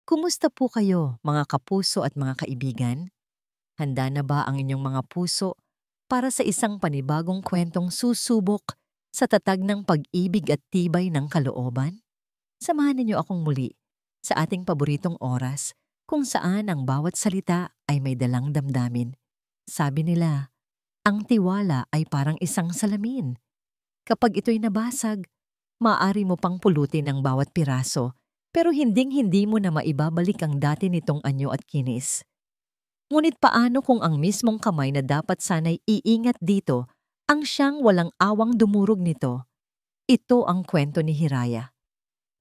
Kumusta po kayo, mga kapuso at mga kaibigan? Handa na ba ang inyong mga puso para sa isang panibagong kwentong susubok sa tatag ng pag-ibig at tibay ng kalooban? Samahan ninyo akong muli sa ating paboritong oras kung saan ang bawat salita ay may dalang damdamin. Sabi nila, ang tiwala ay parang isang salamin. Kapag ito'y nabasag, maaari mo pang pulutin ang bawat piraso pero hinding-hindi mo na maibabalik ang dati nitong anyo at kinis. Ngunit paano kung ang mismong kamay na dapat sana'y iingat dito ang siyang walang awang dumurog nito? Ito ang kwento ni Hiraya.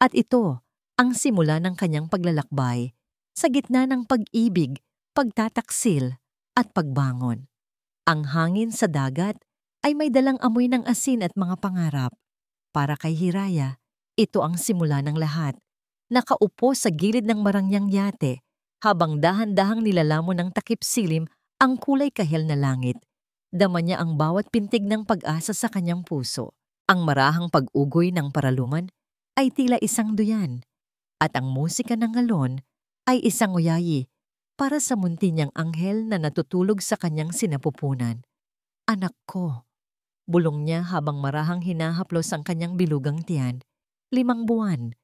At ito ang simula ng kanyang paglalakbay sa gitna ng pag-ibig, pagtataksil at pagbangon. Ang hangin sa dagat ay may dalang amoy ng asin at mga pangarap. Para kay Hiraya, ito ang simula ng lahat. Nakaupo sa gilid ng marangyang yate habang dahan-dahang nilalamon ng takip silim ang kulay kahel na langit. Dama niya ang bawat pintig ng pag-asa sa kanyang puso. Ang marahang pag-ugoy ng paraluman ay tila isang duyan at ang musika ng alon ay isang uyayi para sa munti niyang anghel na natutulog sa kanyang sinapupunan. Anak ko, bulong niya habang marahang hinahaplos ang kanyang bilugang tiyan. 5 buwan.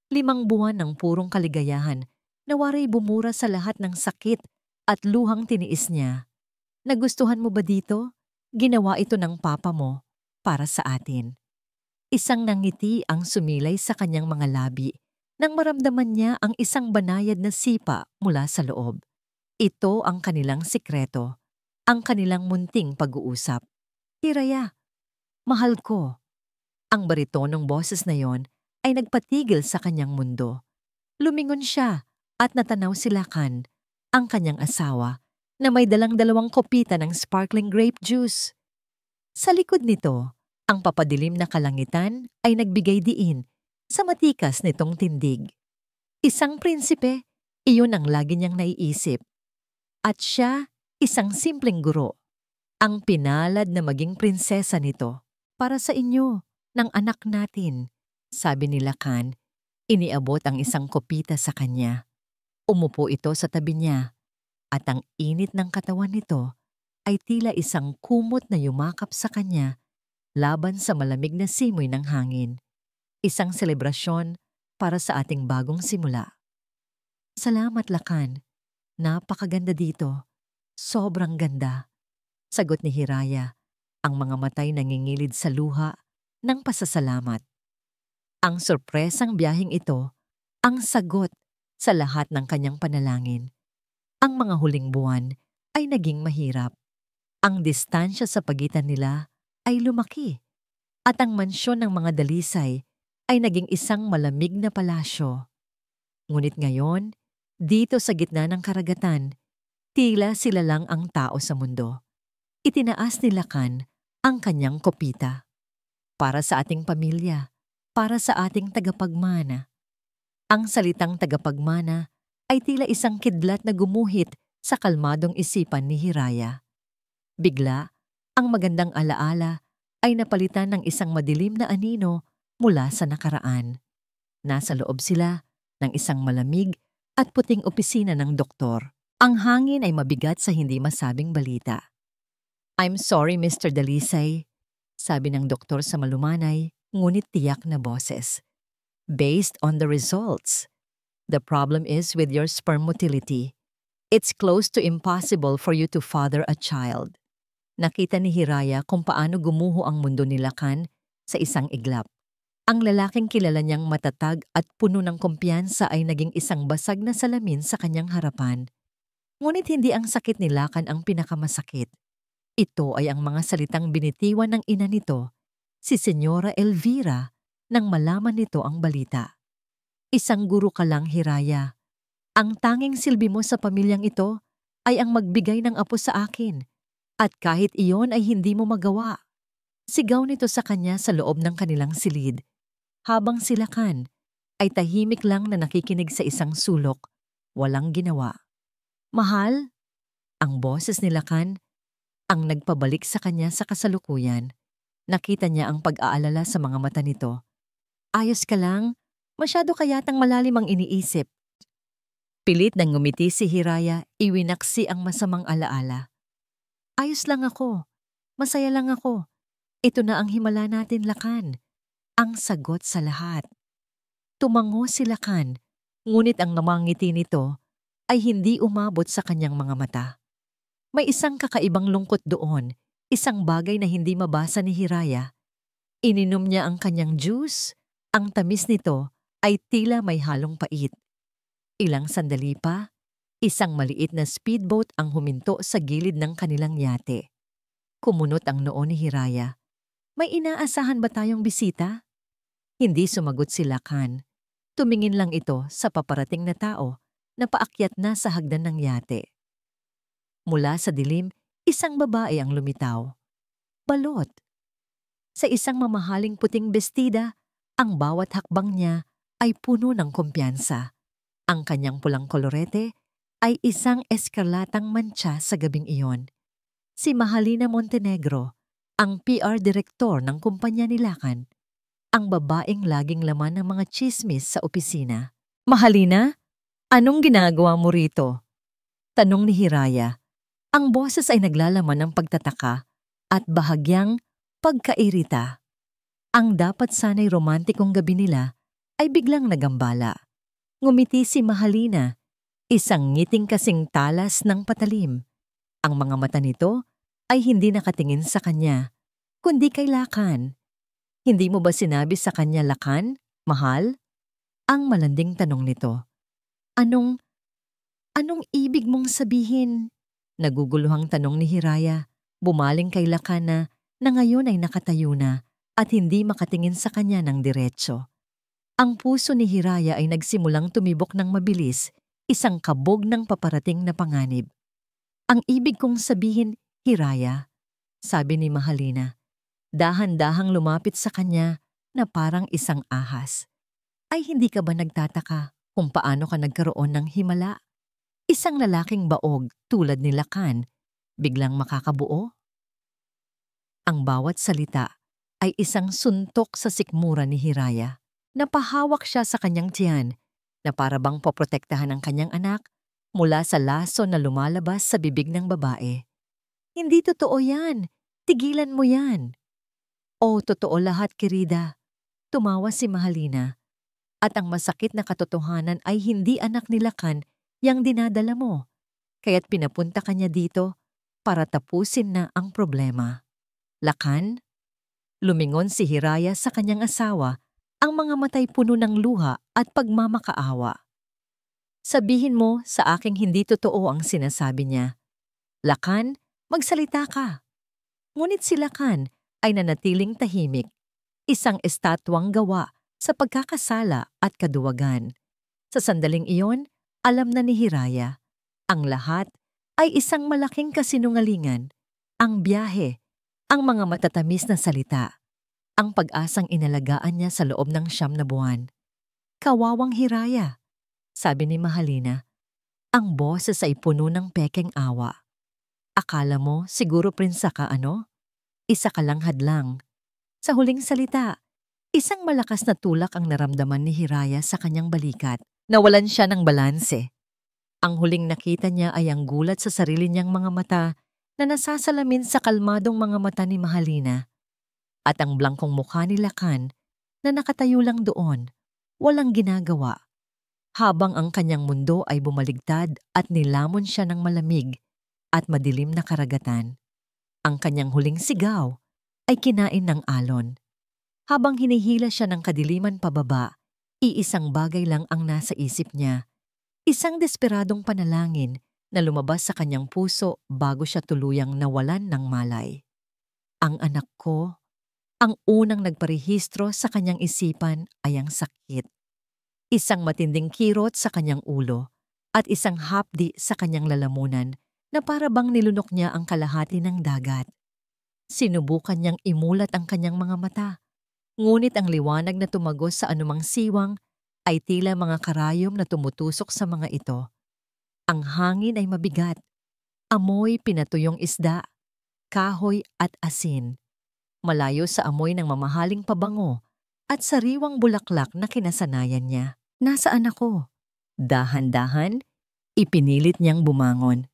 5 buwan ng purong kaligayahan na waray bumura sa lahat ng sakit at luhang tiniis niya. Nagustuhan mo ba dito? Ginawa ito ng papa mo para sa atin. Isang nangiti ang sumilay sa kanyang mga labi nang maramdaman niya ang isang banayad na sipa mula sa loob. Ito ang kanilang sikreto, ang kanilang munting pag-uusap. Hiraya, mahal ko. Ang baritonong boses na yon ay nagpatigil sa kanyang mundo. Lumingon siya at natanaw si Lakan, ang kanyang asawa, na may dalang 2 kopita ng sparkling grape juice. Sa likod nito, ang papadilim na kalangitan ay nagbigay diin sa matikas nitong tindig. Isang prinsipe, iyon ang lagi niyang naiisip. At siya, isang simpleng guro. Ang pinalad na maging prinsesa nito para sa inyo, ng anak natin. Sabi ni Lakan, iniabot ang isang kopita sa kanya. Umupo ito sa tabi niya at ang init ng katawan nito ay tila isang kumot na yumakap sa kanya laban sa malamig na simoy ng hangin. Isang selebrasyon para sa ating bagong simula. Salamat, Lakan. Napakaganda dito. Sobrang ganda. Sagot ni Hiraya, ang mga matay nangingilid sa luha ng pasasalamat. Ang sorpresang biyaheng ito, ang sagot sa lahat ng kanyang panalangin. Ang mga huling buwan ay naging mahirap. Ang distansya sa pagitan nila ay lumaki at ang mansyon ng mga dalisay ay naging isang malamig na palasyo. Ngunit ngayon, dito sa gitna ng karagatan, tila sila lang ang tao sa mundo. Itinaas ni Lakan ang kanyang kopita. Para sa ating pamilya, para sa ating tagapagmana. Ang salitang tagapagmana ay tila isang kidlat na gumuhit sa kalmadong isipan ni Hiraya. Bigla, ang magandang alaala ay napalitan ng isang madilim na anino mula sa nakaraan. Nasa loob sila ng isang malamig at puting opisina ng doktor. Ang hangin ay mabigat sa hindi masabing balita. I'm sorry, Mr. Dalisay, sabi ng doktor sa malumanay, ngunit tiyak na boses. Based on the results, the problem is with your sperm motility. It's close to impossible for you to father a child. Nakita ni Hiraya kung paano gumuho ang mundo ni Lakan sa isang iglap. Ang lalaking kilala niyang matatag at puno ng kumpiyansa ay naging isang basag na salamin sa kanyang harapan. Ngunit hindi ang sakit ni Lakan ang pinakamasakit. Ito ay ang mga salitang binitiwan ng ina nito, si Senyora Elvira, nang malaman nito ang balita. Isang guro ka lang, Hiraya. Ang tanging silbi mo sa pamilyang ito ay ang magbigay ng apo sa akin. At kahit iyon ay hindi mo magawa. Sigaw nito sa kanya sa loob ng kanilang silid. Habang si Lakan ay tahimik lang na nakikinig sa isang sulok, walang ginawa. Mahal? Ang boses ni Lakan ang nagpabalik sa kanya sa kasalukuyan. Nakita niya ang pag-aalala sa mga mata nito. Ayos ka lang? Masyado ka yatang malalim ang iniisip. Pilit nang ngumiti si Hiraya, iwinaksi ang masamang alaala. Ayos lang ako. Masaya lang ako. Ito na ang himala natin, Lakan. Ang sagot sa lahat. Tumango si Lakan, ngunit ang namangiti nito ay hindi umabot sa kanyang mga mata. May isang kakaibang lungkot doon, isang bagay na hindi mabasa ni Hiraya. Ininom niya ang kanyang juice, ang tamis nito ay tila may halong pait. Ilang sandali pa, isang maliit na speedboat ang huminto sa gilid ng kanilang yate. Kumunot ang noo ni Hiraya. May inaasahan ba tayong bisita? Hindi sumagot si Lakan. Tumingin lang ito sa paparating na tao na paakyat na sa hagdan ng yate. Mula sa dilim, isang babae ang lumitaw. Balot. Sa isang mamahaling puting bestida, ang bawat hakbang niya ay puno ng kumpiyansa. Ang kanyang pulang kolorete ay isang eskarlatang mantsa sa gabing iyon. Si Mahalina Montenegro, ang PR direktor ng kumpanya ni Lakan, ang babaeng laging laman ng mga tsismis sa opisina. Mahalina, anong ginagawa mo rito? Tanong ni Hiraya. Ang boses ay naglalaman ng pagtataka at bahagyang pagkairita. Ang dapat sana'y romantikong gabi nila ay biglang nagambala. Ngumiti si Mahalina, isang ngiting kasing talas ng patalim. Ang mga mata nito ay hindi nakatingin sa kanya, kundi kay Lakan. Hindi mo ba sinabi sa kanya, Lakan, mahal? Ang malanding tanong nito. Anong ibig mong sabihin? Naguguluhang tanong ni Hiraya, bumaling kay Lakan na ngayon ay nakatayo na at hindi makatingin sa kanya ng diretso. Ang puso ni Hiraya ay nagsimulang tumibok ng mabilis, isang kabog ng paparating na panganib. Ang ibig kong sabihin, Hiraya, sabi ni Mahalina, dahan-dahang lumapit sa kanya na parang isang ahas. Ay hindi ka ba nagtataka kung paano ka nagkaroon ng himala? Isang lalaking baog tulad ni Lakan, biglang makakabuo? Ang bawat salita ay isang suntok sa sikmura ni Hiraya. Napahawak siya sa kanyang tiyan na para bang poprotektahan ang kanyang anak mula sa laso na lumalabas sa bibig ng babae. Hindi totoo yan. Tigilan mo yan. O totoo lahat, Kirida. Tumawa si Mahalina. At ang masakit na katotohanan ay hindi anak ni Lakan yang dinadala mo. Kaya't pinapunta kanya dito para tapusin na ang problema. Lakan? Lumingon si Hiraya sa kanyang asawa, ang mga matay puno ng luha at pagmamakaawa. Sabihin mo sa aking hindi totoo ang sinasabi niya. Lakan, magsalita ka. Ngunit si Lakan ay nanatiling tahimik, isang estatwang gawa sa pagkakasala at kaduwagan. Sa sandaling iyon, alam na ni Hiraya, ang lahat ay isang malaking kasinungalingan, ang biyahe, ang mga matatamis na salita, ang pag-asang inalagaan niya sa loob ng 9 na buwan. Kawawang Hiraya, sabi ni Mahalina. Ang boses ay puno ng pekeng awa. Akala mo siguro prinsa ka ano? Isa ka lang hadlang. Sa huling salita, isang malakas na tulak ang naramdaman ni Hiraya sa kanyang balikat. Nawalan siya ng balanse. Ang huling nakita niya ay ang gulat sa sarili niyang mga mata na nasasalamin sa kalmadong mga mata ni Mahalina. At ang blangkong mukha ni Lakan na nakatayo lang doon, walang ginagawa. Habang ang kanyang mundo ay bumaligtad at nilamon siya ng malamig at madilim na karagatan. Ang kanyang huling sigaw ay kinain ng alon. Habang hinihila siya ng kadiliman pababa, iisang bagay lang ang nasa isip niya. Isang desperadong panalangin na lumabas sa kanyang puso bago siya tuluyang nawalan ng malay. Ang anak ko, ang unang nagparehistro sa kanyang isipan ay ang sakit. Isang matinding kirot sa kanyang ulo at isang hapdi sa kanyang lalamunan na para bang nilunok niya ang kalahati ng dagat. Sinubukan niyang imulat ang kanyang mga mata, ngunit ang liwanag na tumagos sa anumang siwang ay tila mga karayom na tumutusok sa mga ito. Ang hangin ay mabigat, amoy pinatuyong isda, kahoy at asin. Malayo sa amoy ng mamahaling pabango at sariwang bulaklak na kinasanayan niya. Nasaan ako? Dahan-dahan, Ipinilit niyang bumangon.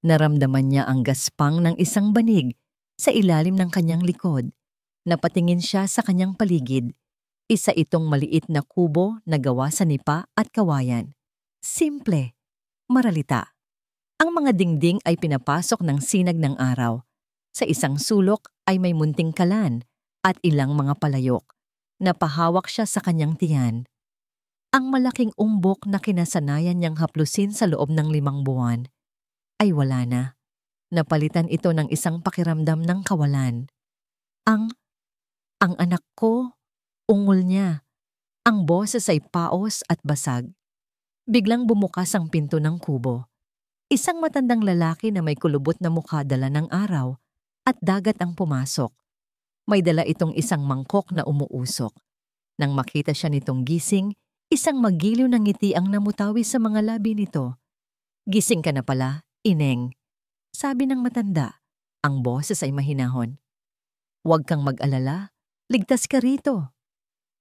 Naramdaman niya ang gaspang ng isang banig sa ilalim ng kanyang likod. Napatingin siya sa kanyang paligid. Isa itong maliit na kubo na gawa sa nipa at kawayan. Simple, maralita. Ang mga dingding ay pinapasok ng sinag ng araw. Sa isang sulok ay may munting kalan at ilang mga palayok. Napahawak siya sa kanyang tiyan. Ang malaking umbok na kinasanayan niyang haplusin sa loob ng 5 buwan ay wala na. Napalitan ito ng isang pakiramdam ng kawalan. Ang anak ko, ungol niya. Ang boses ay paos at basag. Biglang bumukas ang pinto ng kubo. Isang matandang lalaki na may kulubot na mukha dala ng araw at dagat ang pumasok. May dala itong isang mangkok na umuusok. Nang makita siya nitong gising, isang magiliw na ngiti ang namutawi sa mga labi nito. "Gising ka na pala, Ineng," sabi ng matanda. Ang boses ay mahinahon. "Huwag kang mag-alala, ligtas ka rito."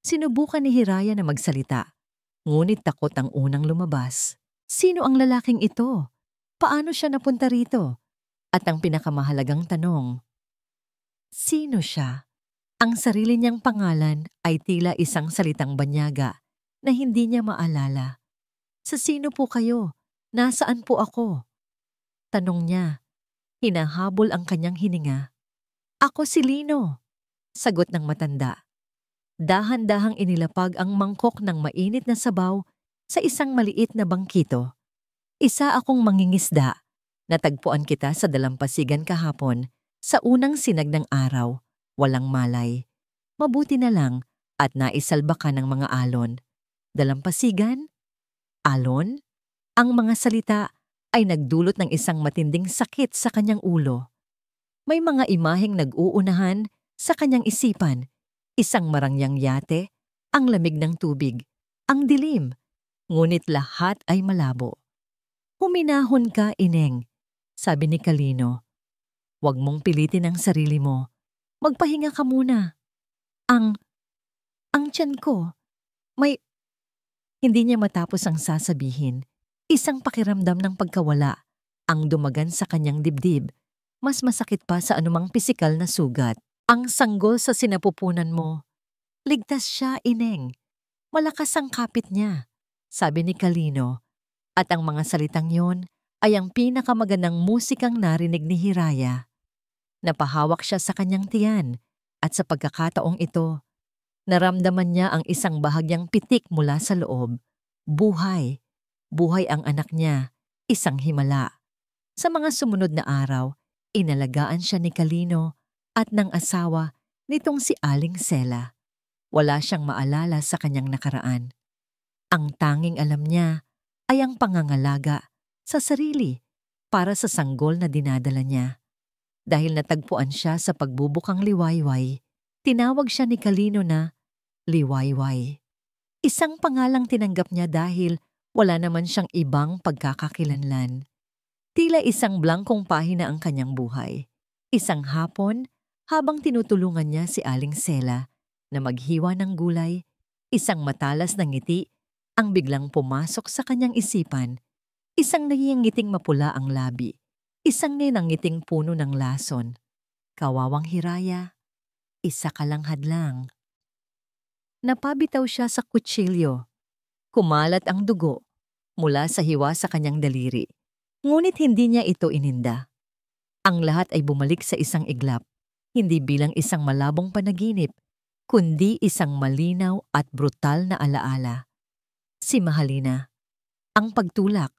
Sinubukan ni Hiraya na magsalita, ngunit takot ang unang lumabas. Sino ang lalaking ito? Paano siya napunta rito? At ang pinakamahalagang tanong, sino siya? Ang sarili niyang pangalan ay tila isang salitang banyaga na hindi niya maalala. "Sa sino po kayo? Nasaan po ako?" Tanong niya. Hinahabol ang kanyang hininga. "Ako si Lino," sagot ng matanda. Dahan-dahang inilapag ang mangkok ng mainit na sabaw sa isang maliit na bangkito. "Isa akong mangingisda. Natagpuan kita sa dalampasigan kahapon sa unang sinag ng araw. Walang malay. Mabuti na lang at naisalba ka ng mga alon." Dalampasigan? Alon? Ang mga salita ay nagdulot ng isang matinding sakit sa kanyang ulo. May mga imaheng nag-uunahan sa kanyang isipan. Isang marangyang yate, ang lamig ng tubig, ang dilim, ngunit lahat ay malabo. "Huminahon ka, Ineng," sabi ni Kalino. "Huwag mong pilitin ang sarili mo. Magpahinga ka muna. Ang tiyan ko, may..." Hindi niya matapos ang sasabihin. Isang pakiramdam ng pagkawala ang dumagan sa kanyang dibdib. Mas masakit pa sa anumang pisikal na sugat. "Ang sanggol sa sinapupunan mo. Ligtas siya, Ineng. Malakas ang kapit niya," sabi ni Kalino. At ang mga salitang yon ay ang pinakamagandang musikang narinig ni Hiraya. Napahawak siya sa kanyang tiyan at sa pagkakataong ito, naramdaman niya ang isang bahagyang pitik mula sa loob. Buhay. Buhay ang anak niya, isang himala. Sa mga sumunod na araw, inalagaan siya ni Kalino at ng asawa nitong si Aling Sela. Wala siyang maalala sa kanyang nakaraan. Ang tanging alam niya ay ang pangangalaga sa sarili para sa sanggol na dinadala niya. Dahil natagpuan siya sa pagbubukang liwayway, tinawag siya ni Kalino na Liwayway. Isang pangalang tinanggap niya dahil wala naman siyang ibang pagkakakilanlan. Tila isang blankong pahina ang kanyang buhay. Isang hapon, habang tinutulungan niya si Aling Sela na maghiwa ng gulay, isang matalas na ngiti ang biglang pumasok sa kanyang isipan. Isang nangingiting mapula ang labi. Isang ninangiting puno ng lason. Kawawang Hiraya, isa ka lang hadlang. Napabitaw siya sa kutsilyo. Kumalat ang dugo mula sa hiwa sa kanyang daliri. Ngunit hindi niya ito ininda. Ang lahat ay bumalik sa isang iglap, hindi bilang isang malabong panaginip, kundi isang malinaw at brutal na alaala. Si Mahalina, ang pagtulak,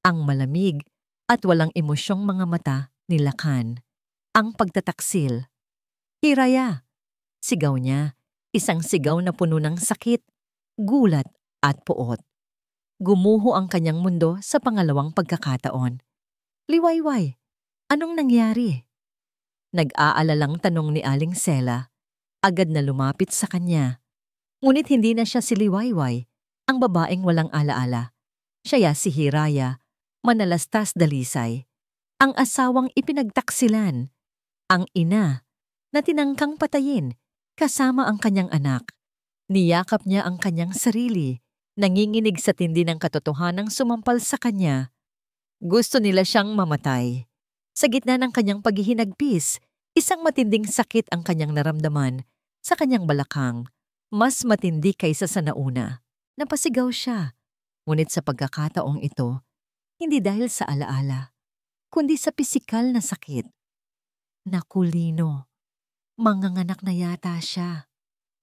ang malamig at walang emosyong mga mata ni Lakan, ang pagtataksil. "Hiraya!" Sigaw niya, isang sigaw na puno ng sakit, gulat at puot. Gumuho ang kanyang mundo sa pangalawang pagkakataon. "Liwayway, anong nangyari?" Nag-aalalang tanong ni Aling Sela, agad na lumapit sa kanya. Ngunit hindi na siya si Liwayway, ang babaeng walang alaala. Siya si Hiraya, manalastas dalisay. Ang asawang ipinagtaksilan. Ang ina na tinangkang patayin kasama ang kanyang anak. Niyakap niya ang kanyang sarili, nanginginig sa tindi ng katotohanang sumampal sa kanya. Gusto nila siyang mamatay. Sa gitna ng kanyang paghihinagpis, isang matinding sakit ang kanyang naramdaman sa kanyang balakang, mas matindi kaysa sa nauna. Napasigaw siya, ngunit sa pagkakataong ito, hindi dahil sa alaala, kundi sa pisikal na sakit. Naku, Lino, manganganak na yata siya.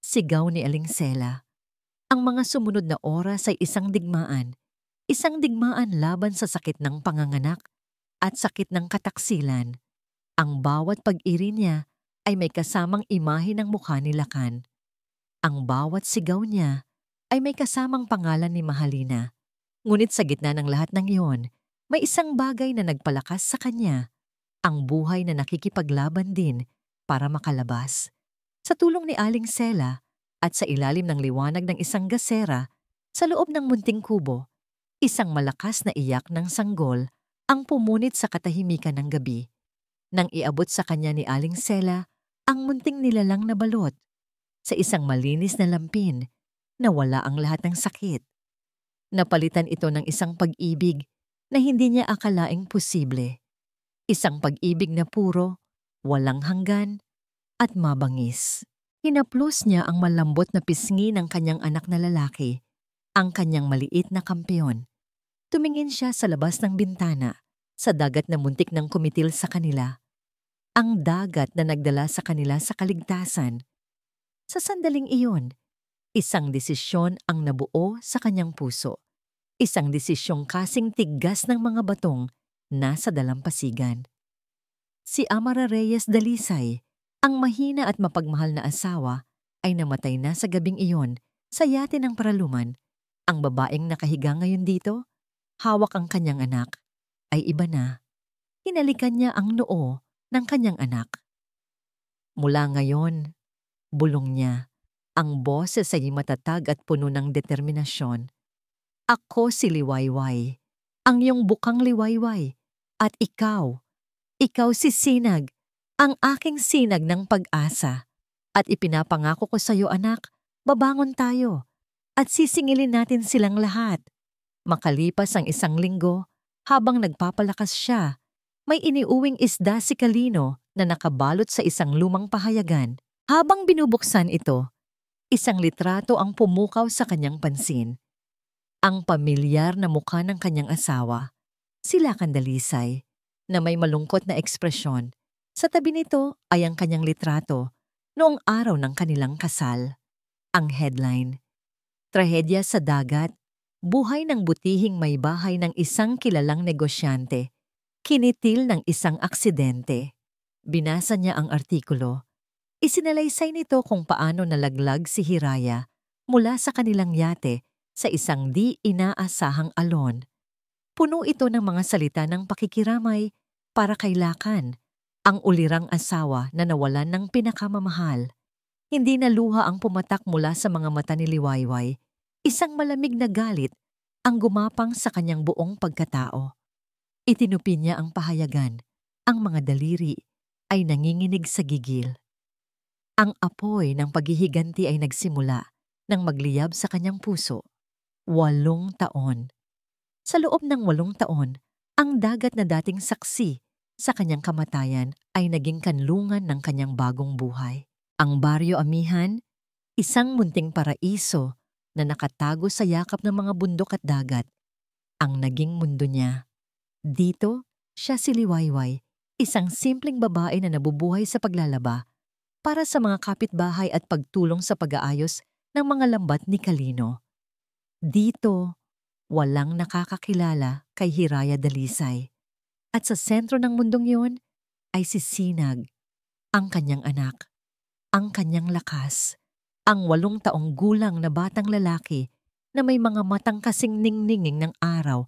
Sigaw ni Aling Sela. Ang mga sumunod na oras ay isang digmaan laban sa sakit ng panganganak at sakit ng kataksilan. Ang bawat pag-iri niya ay may kasamang imahe ng mukha ni Lakan. Ang bawat sigaw niya ay may kasamang pangalan ni Mahalina. Ngunit sa gitna ng lahat ng iyon, may isang bagay na nagpalakas sa kanya. Ang buhay na nakikipaglaban din para makalabas. Sa tulong ni Aling Sela at sa ilalim ng liwanag ng isang gasera, sa loob ng munting kubo, isang malakas na iyak ng sanggol ang pumunit sa katahimikan ng gabi. Nang iabot sa kanya ni Aling Sela ang munting nilalang na balot, sa isang malinis na lampin, nawala ang lahat ng sakit. Napalitan ito ng isang pag-ibig na hindi niya akalaing posible. Isang pag-ibig na puro, walang hanggan, at mabangis. Hinaplos niya ang malambot na pisngi ng kanyang anak na lalaki, ang kanyang maliit na kampeon. Tumingin siya sa labas ng bintana, sa dagat na muntik ng kumitil sa kanila. Ang dagat na nagdala sa kanila sa kaligtasan. Sa sandaling iyon, isang desisyon ang nabuo sa kanyang puso. Isang desisyong kasing tigas ng mga batong nasa dalampasigan. Si Amara Reyes Dalisay, ang mahina at mapagmahal na asawa, ay namatay na sa gabing iyon sa yate ng Paraluman. Ang babaeng nakahiga ngayon dito, hawak ang kanyang anak, ay iba na. Hinalikan niya ang noo ng kanyang anak. Mula ngayon, bulong niya, ang boses ay matatag at puno ng determinasyon. Ako si Liwayway, ang iyong bukang Liwayway, at ikaw si Sinag, ang aking sinag ng pag-asa. At ipinapangako ko sa iyo, anak, babangon tayo at sisingilin natin silang lahat. Makalipas ang 1 linggo, habang nagpapalakas siya, may iniuwing isda si Kalino na nakabalot sa isang lumang pahayagan. Habang binubuksan ito, isang litrato ang pumukaw sa kanyang pansin. Ang pamilyar na mukha ng kanyang asawa, si Lakan Dalisay, na may malungkot na ekspresyon. Sa tabi nito ay ang kanyang litrato noong araw ng kanilang kasal. Ang headline, Trahedya sa dagat, buhay ng butihing may bahay ng isang kilalang negosyante, kinitil ng isang aksidente. Binasa niya ang artikulo. Isinalaysay nito kung paano nalaglag si Hiraya mula sa kanilang yate sa isang di inaasahang alon. Puno ito ng mga salita ng pakikiramay para kay Lakan, ang ulirang asawa na nawalan ng pinakamamahal. Hindi na luha ang pumatak mula sa mga mata ni Liwayway. Isang malamig na galit ang gumapang sa kanyang buong pagkatao. Itinupi niya ang pahayagan. Ang mga daliri ay nanginginig sa gigil. Ang apoy ng paghihiganti ay nagsimula nang magliyab sa kanyang puso. 8 taon. Sa loob ng 8 taon, ang dagat na dating saksi sa kanyang kamatayan ay naging kanlungan ng kanyang bagong buhay. Ang Baryo Amihan, isang munting paraiso na nakatago sa yakap ng mga bundok at dagat, ang naging mundo niya. Dito, siya si Liwayway, isang simpleng babae na nabubuhay sa paglalaba para sa mga kapitbahay at pagtulong sa pag-aayos ng mga lambat ni Kalino. Dito, walang nakakakilala kay Hiraya Dalisay. At sa sentro ng mundong yun ay si Sinag, ang kanyang anak, ang kanyang lakas, ang 8 taong gulang na batang lalaki na may mga matang kasing ningninging ng araw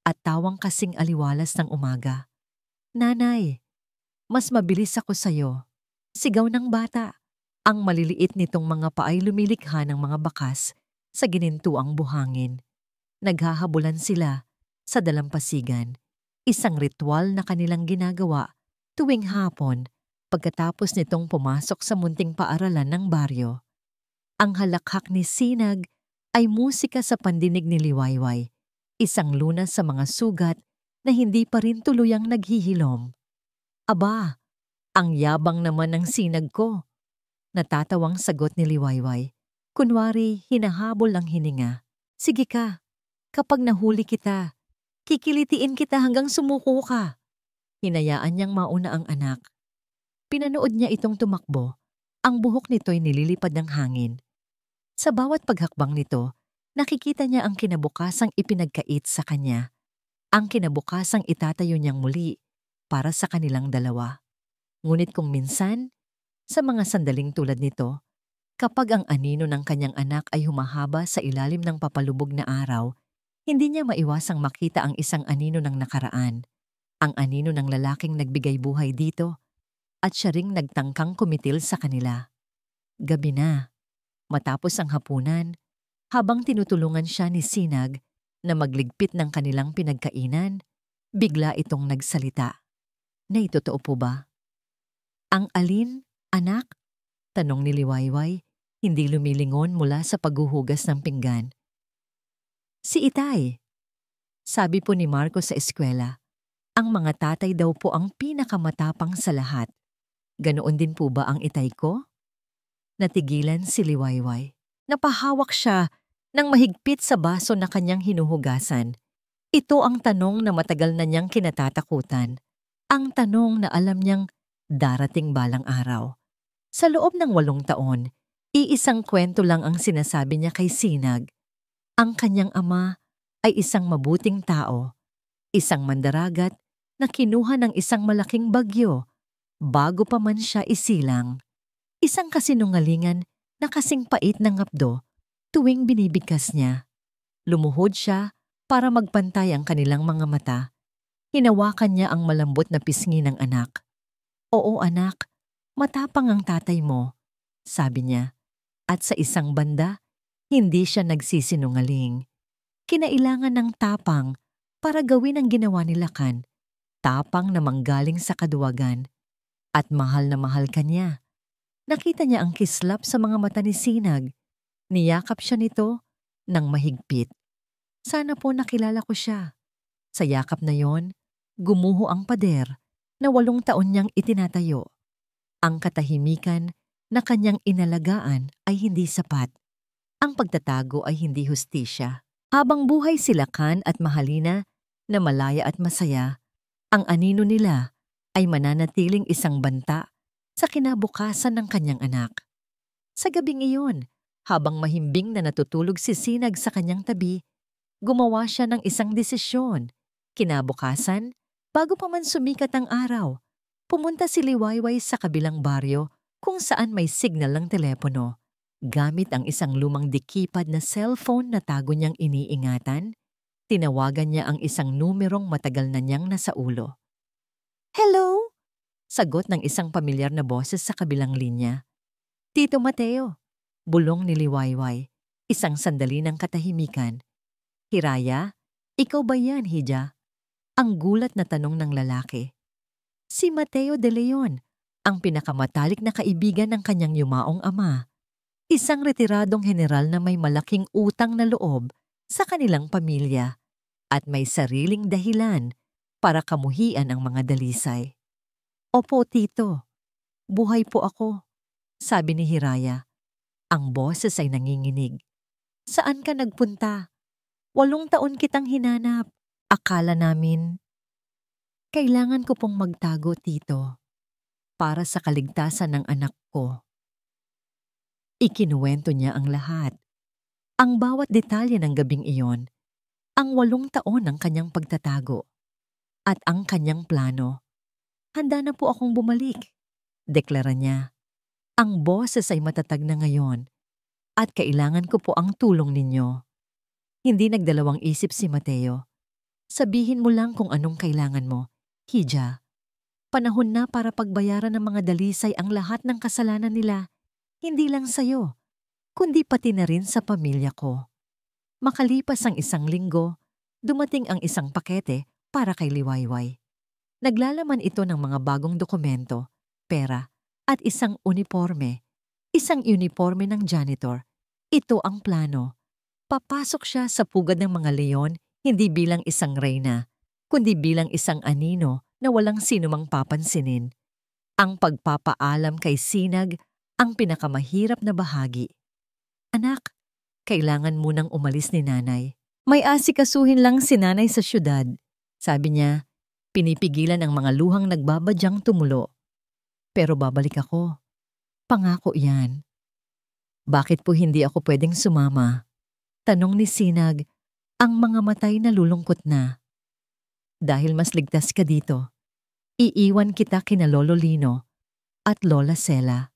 at tawang kasing aliwalas ng umaga. Nanay, mas mabilis ako sa'yo. Sigaw ng bata. Ang maliliit nitong mga paay lumilikha ng mga bakas sa ginintuang buhangin. Naghahabulan sila sa dalampasigan. Isang ritual na kanilang ginagawa tuwing hapon pagkatapos nitong pumasok sa munting paaralan ng baryo. Ang halakhak ni Sinag ay musika sa pandinig ni Liwayway, isang lunas sa mga sugat na hindi pa rin tuluyang naghihilom. Aba, ang yabang naman ng sinag ko. Natatawang sagot ni Liwayway. Kunwari, hinahabol ang hininga. Sige ka, kapag nahuli kita, kikilitiin kita hanggang sumuko ka. Hinayaan niyang mauna ang anak. Pinanood niya itong tumakbo. Ang buhok nito'y nililipad ng hangin. Sa bawat paghakbang nito, nakikita niya ang kinabukasang ipinagkait sa kanya. Ang kinabukasang itatayo niyang muli para sa kanilang dalawa. Ngunit kung minsan, sa mga sandaling tulad nito, kapag ang anino ng kanyang anak ay humahaba sa ilalim ng papalubog na araw, hindi niya maiwasang makita ang isang anino ng nakaraan, ang anino ng lalaking nagbigay buhay dito, at siya ring nagtangkang kumitil sa kanila. Gabi na, matapos ang hapunan, habang tinutulungan siya ni Sinag na magligpit ng kanilang pinagkainan, bigla itong nagsalita. Naitotoo po ba? Ang alin, anak? Tanong ni Liwayway, hindi lumilingon mula sa paghuhugas ng pinggan. Si Itay. Sabi po ni Marco sa eskwela, ang mga tatay daw po ang pinakamatapang sa lahat. Ganoon din po ba ang itay ko? Natigilan si Liwayway. Napahawak siya ng mahigpit sa baso na kanyang hinuhugasan. Ito ang tanong na matagal na niyang kinatatakutan. Ang tanong na alam niyang darating balang araw. Sa loob ng 8 taon, iisang kwento lang ang sinasabi niya kay Sinag. Ang kanyang ama ay isang mabuting tao, isang mandaragat na kinuha ng isang malaking bagyo bago pa man siya isilang. Isang kasinungalingan na kasing pait ng ngapdo tuwing binibigkas niya. Lumuhod siya para magpantay ang kanilang mga mata. Hinawakan niya ang malambot na pisngi ng anak. Oo anak, matapang ang tatay mo, sabi niya. At sa isang banda, hindi siya nagsisinungaling. Kinailangan ng tapang para gawin ang ginawa ni Lakan. Tapang na manggaling sa kaduwagan. At mahal na mahal ka niya. Nakita niya ang kislap sa mga mata ni Sinag. Niyakap siya nito ng mahigpit. Sana po nakilala ko siya. Sa yakap na yon, gumuho ang pader na 8 taon niyang itinatayo. Ang katahimikan na kanyang inalagaan ay hindi sapat. Ang pagtatago ay hindi hustisya. Habang buhay sila Kan at Mahalina na malaya at masaya, ang anino nila ay mananatiling isang banta sa kinabukasan ng kanyang anak. Sa gabing iyon, habang mahimbing na natutulog si Sinag sa kanyang tabi, gumawa siya ng isang desisyon. Kinabukasan, bago pa man sumikat ang araw, pumunta si Liwayway sa kabilang baryo kung saan may signal ng telepono. Gamit ang isang lumang dikipad na cellphone na tago niyang iniingatan, tinawagan niya ang isang numerong matagal na niyang nasa ulo. Hello? Sagot ng isang pamilyar na boses sa kabilang linya. Tito Mateo, bulong ni Liwayway, isang sandali ng katahimikan. Hiraya, ikaw ba yan, Hija? Ang gulat na tanong ng lalaki. Si Mateo de Leon, ang pinakamatalik na kaibigan ng kanyang yumaong ama. Isang retiradong general na may malaking utang na loob sa kanilang pamilya at may sariling dahilan para kamuhian ang mga dalisay. Opo, tito. Buhay po ako, sabi ni Hiraya. Ang boses ay nanginginig. Saan ka nagpunta? 8 taon kitang hinanap. Akala namin. Kailangan ko pong magtago, tito, para sa kaligtasan ng anak ko. Ikinuwento niya ang lahat. Ang bawat detalye ng gabing iyon, ang 8 taon ng kanyang pagtatago, at ang kanyang plano. Handa na po akong bumalik, deklara niya. Ang boses ay matatag na ngayon, at kailangan ko po ang tulong ninyo. Hindi nagdalawang isip si Mateo. Sabihin mo lang kung anong kailangan mo, Hija. Panahon na para pagbayaran ng mga dalisay ang lahat ng kasalanan nila. Hindi lang sa'yo, kundi pati na rin sa pamilya ko. Makalipas ang 1 linggo, dumating ang isang pakete para kay Liwayway. Naglalaman ito ng mga bagong dokumento, pera, at isang uniforme. Isang uniforme ng janitor. Ito ang plano. Papasok siya sa pugad ng mga leon, hindi bilang isang reyna, kundi bilang isang anino na walang sinumang papansinin. Ang pagpapaalam kay Sinag ang pinakamahirap na bahagi. Anak, kailangan munang umalis ni nanay. May asikasuhin lang si nanay sa syudad. Sabi niya, pinipigilan ang mga luhang nagbabadyang tumulo. Pero babalik ako. Pangako yan. Bakit po hindi ako pwedeng sumama? Tanong ni Sinag, ang mga matay na lulungkot na. Dahil mas ligtas ka dito, iiwan kita kina Lolo Lino at Lola Sela.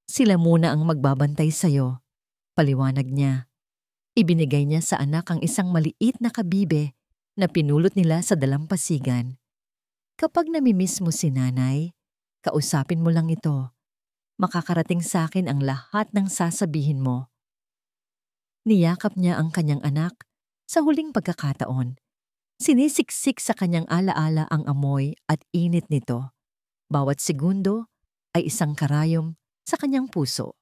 Sila muna ang magbabantay sa'yo. Paliwanag niya. Ibinigay niya sa anak ang isang maliit na kabibe na pinulot nila sa dalampasigan. Kapag namimiss mo si nanay, kausapin mo lang ito. Makakarating sa akin ang lahat ng sasabihin mo. Niyakap niya ang kanyang anak sa huling pagkakataon. Sinisiksik sa kanyang alaala ang amoy at init nito. Bawat segundo ay isang karayom sa kanyang puso.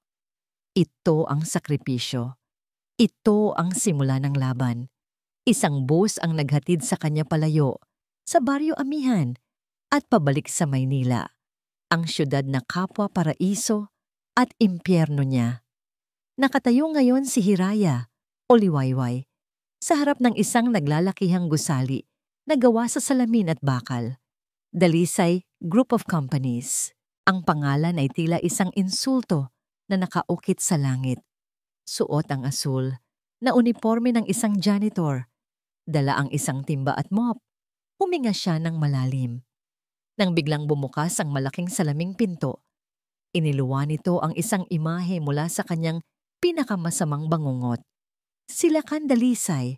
Ito ang sakripisyo. Ito ang simula ng laban. Isang bus ang naghatid sa kanya palayo sa Baryo Amihan at pabalik sa Maynila, ang siyudad na kapwa paraiso at impyerno niya. Nakatayo ngayon si Hiraya o Liwayway sa harap ng isang naglalakihang gusali na gawa sa salamin at bakal. Dalisay Group of Companies. Ang pangalan ay tila isang insulto na nakaukit sa langit. Suot ang asul na uniforme ng isang janitor. Dala ang isang timba at mop. Huminga siya ng malalim. Nang biglang bumukas ang malaking salaming pinto, iniluwa nito ang isang imahe mula sa kanyang pinakamasamang bangungot. Sila Dalisay,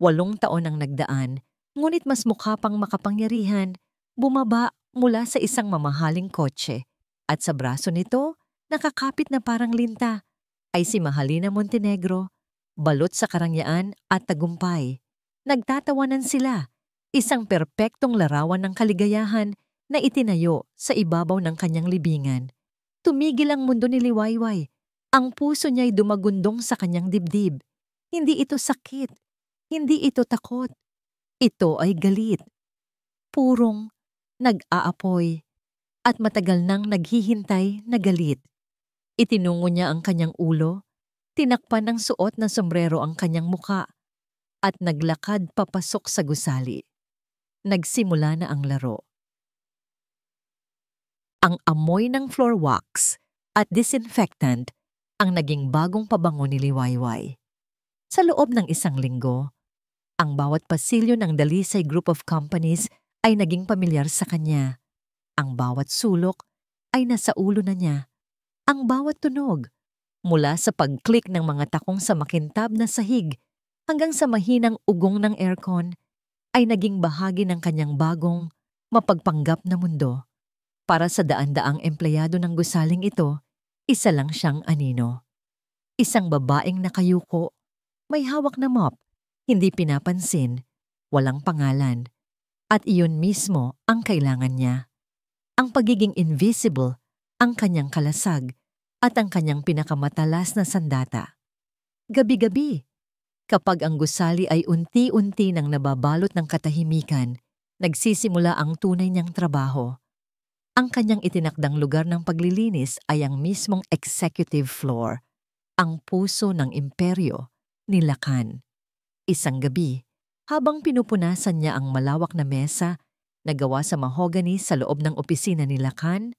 8 taon ang nagdaan, ngunit mas mukha pang makapangyarihan, bumaba mula sa isang mamahaling kotse. At sa braso nito, nakakapit na parang linta, ay si Mahalina Montenegro, balot sa karangyaan at tagumpay. Nagtatawanan sila, isang perpektong larawan ng kaligayahan na itinayo sa ibabaw ng kanyang libingan. Tumigil ang mundo ni Liwayway. Ang puso niya'y dumagundong sa kanyang dibdib. Hindi ito sakit. Hindi ito takot. Ito ay galit. Purong, nag-aapoy, at matagal nang naghihintay na galit. Itinungo niya ang kanyang ulo, tinakpan ng suot na sombrero ang kanyang muka, at naglakad papasok sa gusali. Nagsimula na ang laro. Ang amoy ng floor wax at disinfectant ang naging bagong pabango ni Liwayway. Sa loob ng 1 linggo, ang bawat pasilyo ng Dalisay Group of Companies ay naging pamilyar sa kanya. Ang bawat sulok ay nasa ulo na niya. Ang bawat tunog, mula sa pag-click ng mga takong sa makintab na sahig hanggang sa mahinang ugong ng aircon, ay naging bahagi ng kanyang bagong, mapagpanggap na mundo. Para sa daan-daang empleyado ng gusaling ito, isa lang siyang anino. Isang babaeng nakayuko, may hawak na mop, hindi pinapansin, walang pangalan, at iyon mismo ang kailangan niya. Ang pagiging invisible, ang kanyang kalasag, at ang kanyang pinakamatalas na sandata. Gabi-gabi, kapag ang gusali ay unti-unti nang nababalot ng katahimikan, nagsisimula ang tunay niyang trabaho. Ang kanyang itinakdang lugar ng paglilinis ay ang mismong executive floor, ang puso ng imperyo ni Lacan. Isang gabi, habang pinupunasan niya ang malawak na mesa na gawa sa mahogany sa loob ng opisina ni Lacan,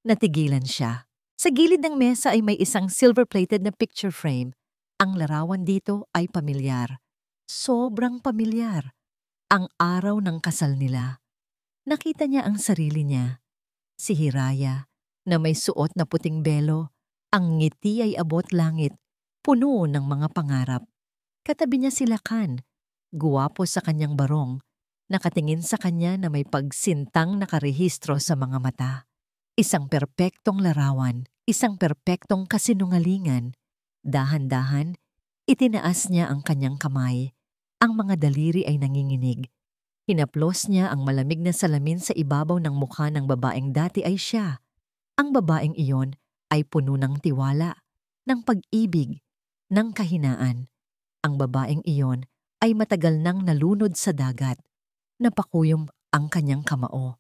natigilan siya. Sa gilid ng mesa ay may isang silver-plated na picture frame. Ang larawan dito ay pamilyar. Sobrang pamilyar. Ang araw ng kasal nila. Nakita niya ang sarili niya. Si Hiraya, na may suot na puting belo, ang ngiti ay abot langit, puno ng mga pangarap. Katabi niya si Lacan, guwapo sa kanyang barong, nakatingin sa kanya na may pagsintang nakarehistro sa mga mata. Isang perpektong larawan, isang perpektong kasinungalingan. Dahan-dahan, itinaas niya ang kanyang kamay. Ang mga daliri ay nanginginig. Hinaplos niya ang malamig na salamin sa ibabaw ng mukha ng babaeng dati ay siya. Ang babaeng iyon ay puno ng tiwala, ng pag-ibig, ng kahinaan. Ang babaeng iyon ay matagal nang nalunod sa dagat. Napakuyom ang kanyang kamao.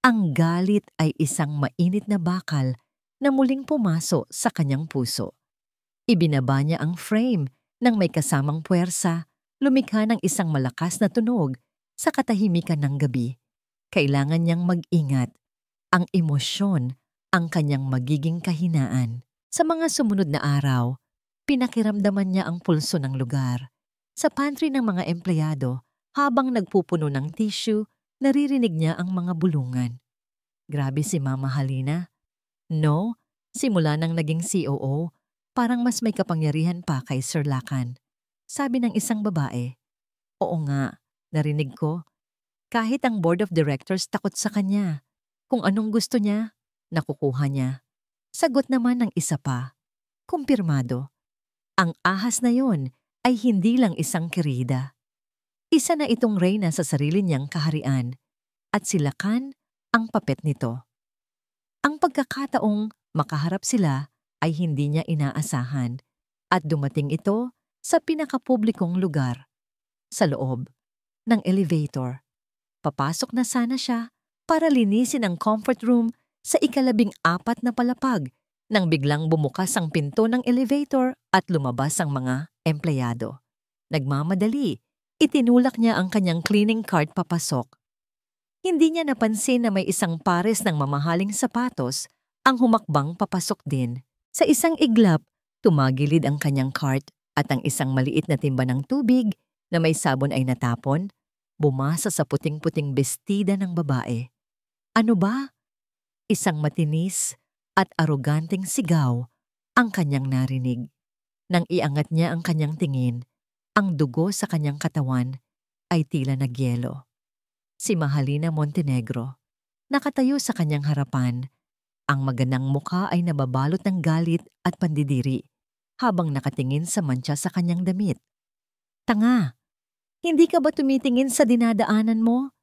Ang galit ay isang mainit na bakal na muling pumaso sa kanyang puso. Ibinaba niya ang frame ng may kasamang puwersa, lumikha ng isang malakas na tunog sa katahimikan ng gabi. Kailangan niyang mag-ingat. Ang emosyon ang kanyang magiging kahinaan. Sa mga sumunod na araw, pinakiramdaman niya ang pulso ng lugar. Sa pantry ng mga empleyado, habang nagpupuno ng tissue, naririnig niya ang mga bulungan. Grabe si Mama Halina. No, simula nang naging COO, parang mas may kapangyarihan pa kay Sir Lakan. Sabi ng isang babae. Oo nga, narinig ko. Kahit ang board of directors takot sa kanya. Kung anong gusto niya, nakukuha niya. Sagot naman ng isa pa. Kumpirmado. Ang ahas na yon ay hindi lang isang kirida. Isa na itong reyna sa sarili niyang kaharian at si Lakan ang papet nito. Ang pagkakataong makaharap sila ay hindi niya inaasahan at dumating ito sa pinakapublikong lugar, sa loob ng elevator. Papasok na sana siya para linisin ang comfort room sa ika-14 na palapag nang biglang bumukas ang pinto ng elevator at lumabas ang mga empleyado. Nagmamadali, itinulak niya ang kanyang cleaning cart papasok. Hindi niya napansin na may isang pares ng mamahaling sapatos ang humakbang papasok din. Sa isang iglap, tumagilid ang kanyang cart at ang isang maliit na timba ng tubig na may sabon ay natapon, bumasa sa puting-puting bestida ng babae. Ano ba? Isang matinis at aroganteng sigaw ang kanyang narinig. Nang iangat niya ang kanyang tingin, ang dugo sa kanyang katawan ay tila nagyelo. Si Mahalina Montenegro, nakatayo sa kanyang harapan. Ang magandang mukha ay nababalot ng galit at pandidiri habang nakatingin sa mantsa sa kanyang damit. Tanga! Hindi ka ba tumitingin sa dinadaanan mo?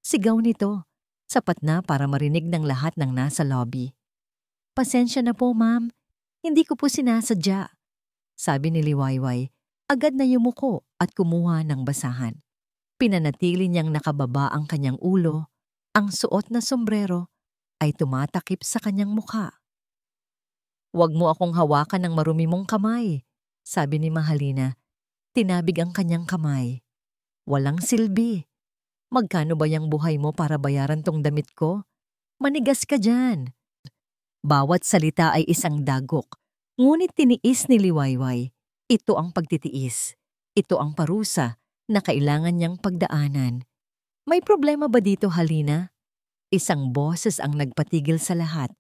Sigaw nito. Sapat na para marinig ng lahat ng nasa lobby. Pasensya na po, ma'am. Hindi ko po sinasadya. Sabi ni Liwayway, agad na yumuko at kumuha ng basahan. Pinanatili niyang nakababa ang kanyang ulo. Ang suot na sombrero ay tumatakip sa kanyang mukha. Huwag mo akong hawakan ng marumi mong kamay, sabi ni Mahalina. Tinabig ang kanyang kamay. Walang silbi. Magkano ba yung buhay mo para bayaran tong damit ko? Manigas ka dyan. Bawat salita ay isang dagok. Ngunit tiniis ni Liwayway. Ito ang pagtitiis. Ito ang parusa na kailangan niyang pagdaanan. May problema ba dito, Halina? Isang boses ang nagpatigil sa lahat.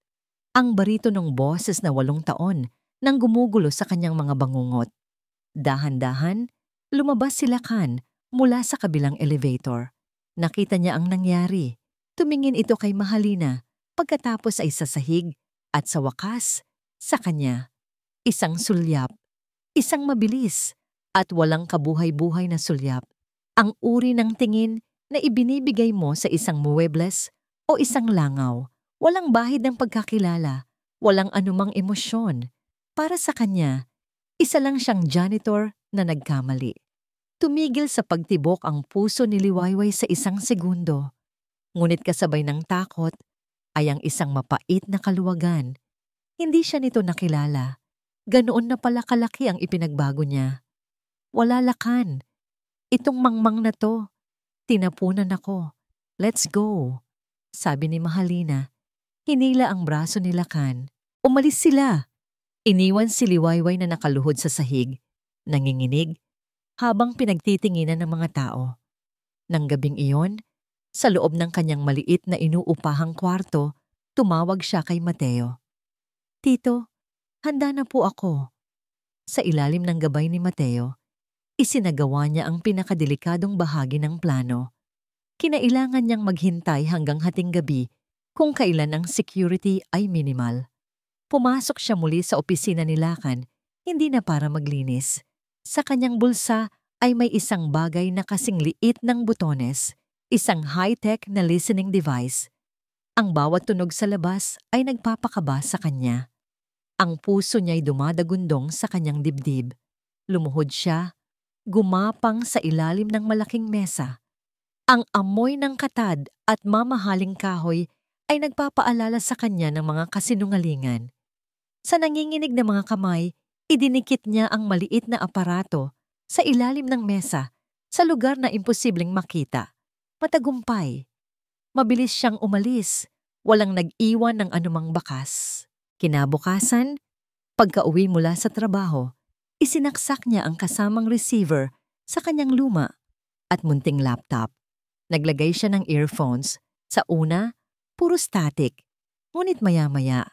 Ang baritonong boses na 8 taon nang gumugulo sa kanyang mga bangungot. Dahan-dahan, lumabas si Lakan mula sa kabilang elevator. Nakita niya ang nangyari. Tumingin ito kay Mahalina, pagkatapos ay sasahig at sa wakas, sa kanya. Isang sulyap, isang mabilis at walang kabuhay-buhay na sulyap. Ang uri ng tingin na ibinibigay mo sa isang muebles o isang langaw. Walang bahid ng pagkakilala, walang anumang emosyon. Para sa kanya, isa lang siyang janitor na nagkamali. Tumigil sa pagtibok ang puso ni Liwayway sa isang segundo. Ngunit kasabay ng takot ay ang isang mapait na kaluwagan. Hindi siya nito nakilala. Ganoon na pala kalaki ang ipinagbago niya. Wala, Lakan. Itong mangmang na to. Tinapunan ako. Let's go. Sabi ni Mahalina. Hinila ang braso ni Lakan. Umalis sila. Iniwan si Liwayway na nakaluhod sa sahig. Nanginginig habang pinagtitinginan ng mga tao. Nang gabing iyon, sa loob ng kanyang maliit na inuupahang kwarto, tumawag siya kay Mateo. Tito, handa na po ako. Sa ilalim ng gabay ni Mateo, isinagawa niya ang pinakadelikadong bahagi ng plano. Kinailangan niyang maghintay hanggang hating gabi kung kailan ang security ay minimal. Pumasok siya muli sa opisina ni Lakan, hindi na para maglinis. Sa kanyang bulsa ay may isang bagay na kasing liit ng butones, isang high-tech na listening device. Ang bawat tunog sa labas ay nagpapakaba sa kanya. Ang puso niya'y dumadagundong sa kanyang dibdib. Lumuhod siya, gumapang sa ilalim ng malaking mesa. Ang amoy ng katad at mamahaling kahoy ay nagpapaalala sa kanya ng mga kasinungalingan. Sa nanginginig na mga kamay, idinikit niya ang maliit na aparato sa ilalim ng mesa sa lugar na imposibleng makita. Matagumpay. Mabilis siyang umalis, walang nag-iwan ng anumang bakas. Kinabukasan, pagka-uwi mula sa trabaho, isinaksak niya ang kasamang receiver sa kanyang luma at munting laptop. Naglagay siya ng earphones. Sa una, puro static. Ngunit maya-maya,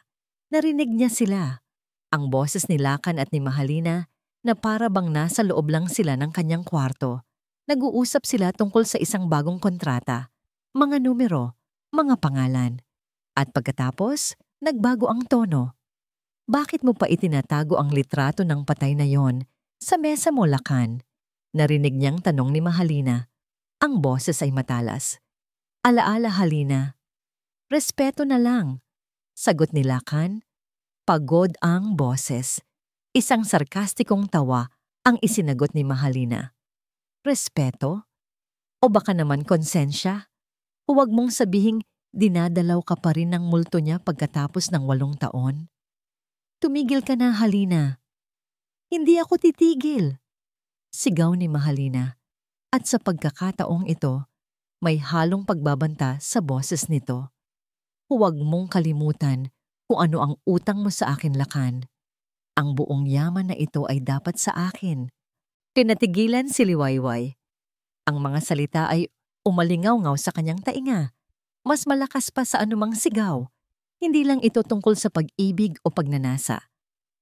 narinig niya sila. Ang boses ni Lakan at ni Mahalina na para bang nasa loob lang sila ng kanyang kwarto. Nag-uusap sila tungkol sa isang bagong kontrata, mga numero, mga pangalan. At pagkatapos, nagbago ang tono. Bakit mo pa itinatago ang litrato ng patay na yon sa mesa mo, Lakan? Narinig niyang tanong ni Mahalina. Ang boses ay matalas. Alaala, Halina. Respeto na lang. Sagot ni Lakan. Pagod ang boses. Isang sarkastikong tawa ang isinagot ni Mahalina. Respeto? O baka naman konsensya? Huwag mong sabihing dinadalaw ka pa rin ng multo niya pagkatapos ng 8 taon. Tumigil ka na, Halina. Hindi ako titigil. Sigaw ni Mahalina. At sa pagkakataong ito, may halong pagbabanta sa boses nito. Huwag mong kalimutan kung ano ang utang mo sa akin, Lakan. Ang buong yaman na ito ay dapat sa akin. Tinatigilan si Liwayway. Ang mga salita ay umalingaw-ngaw sa kanyang tainga. Mas malakas pa sa anumang sigaw. Hindi lang ito tungkol sa pag-ibig o pagnanasa.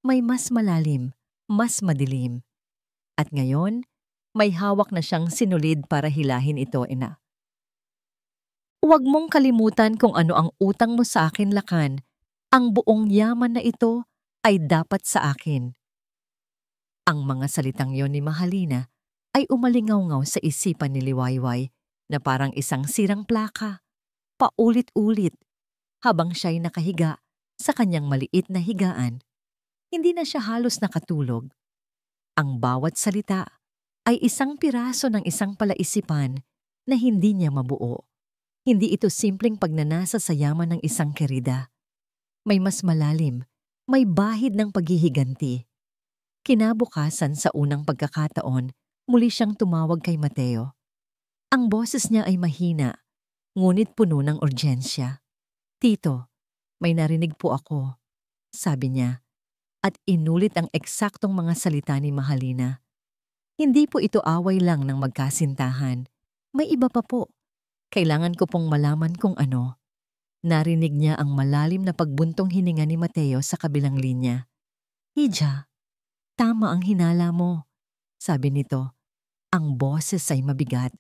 May mas malalim, mas madilim. At ngayon, may hawak na siyang sinulid para hilahin ito, ina. Huwag mong kalimutan kung ano ang utang mo sa akin, Lakan. Ang buong yaman na ito ay dapat sa akin. Ang mga salitang yon ni Mahalina ay umalingaw-ngaw sa isipan ni Liwayway na parang isang sirang plaka. Paulit-ulit habang siya'y nakahiga sa kanyang maliit na higaan. Hindi na siya halos nakatulog. Ang bawat salita ay isang piraso ng isang palaisipan na hindi niya mabuo. Hindi ito simpleng pagnanasa sa yaman ng isang kerida. May mas malalim, may bahid ng paghihiganti. Kinabukasan sa unang pagkakataon, muli siyang tumawag kay Mateo. Ang boses niya ay mahina, ngunit puno ng urgensya. Tito, may narinig po ako, sabi niya, at inulit ang eksaktong mga salita ni Mahalina. Hindi po ito away lang ng magkasintahan. May iba pa po. Kailangan ko pong malaman kung ano. Narinig niya ang malalim na pagbuntong hininga ni Mateo sa kabilang linya. Hija, tama ang hinala mo, sabi nito. Ang boses ay mabigat.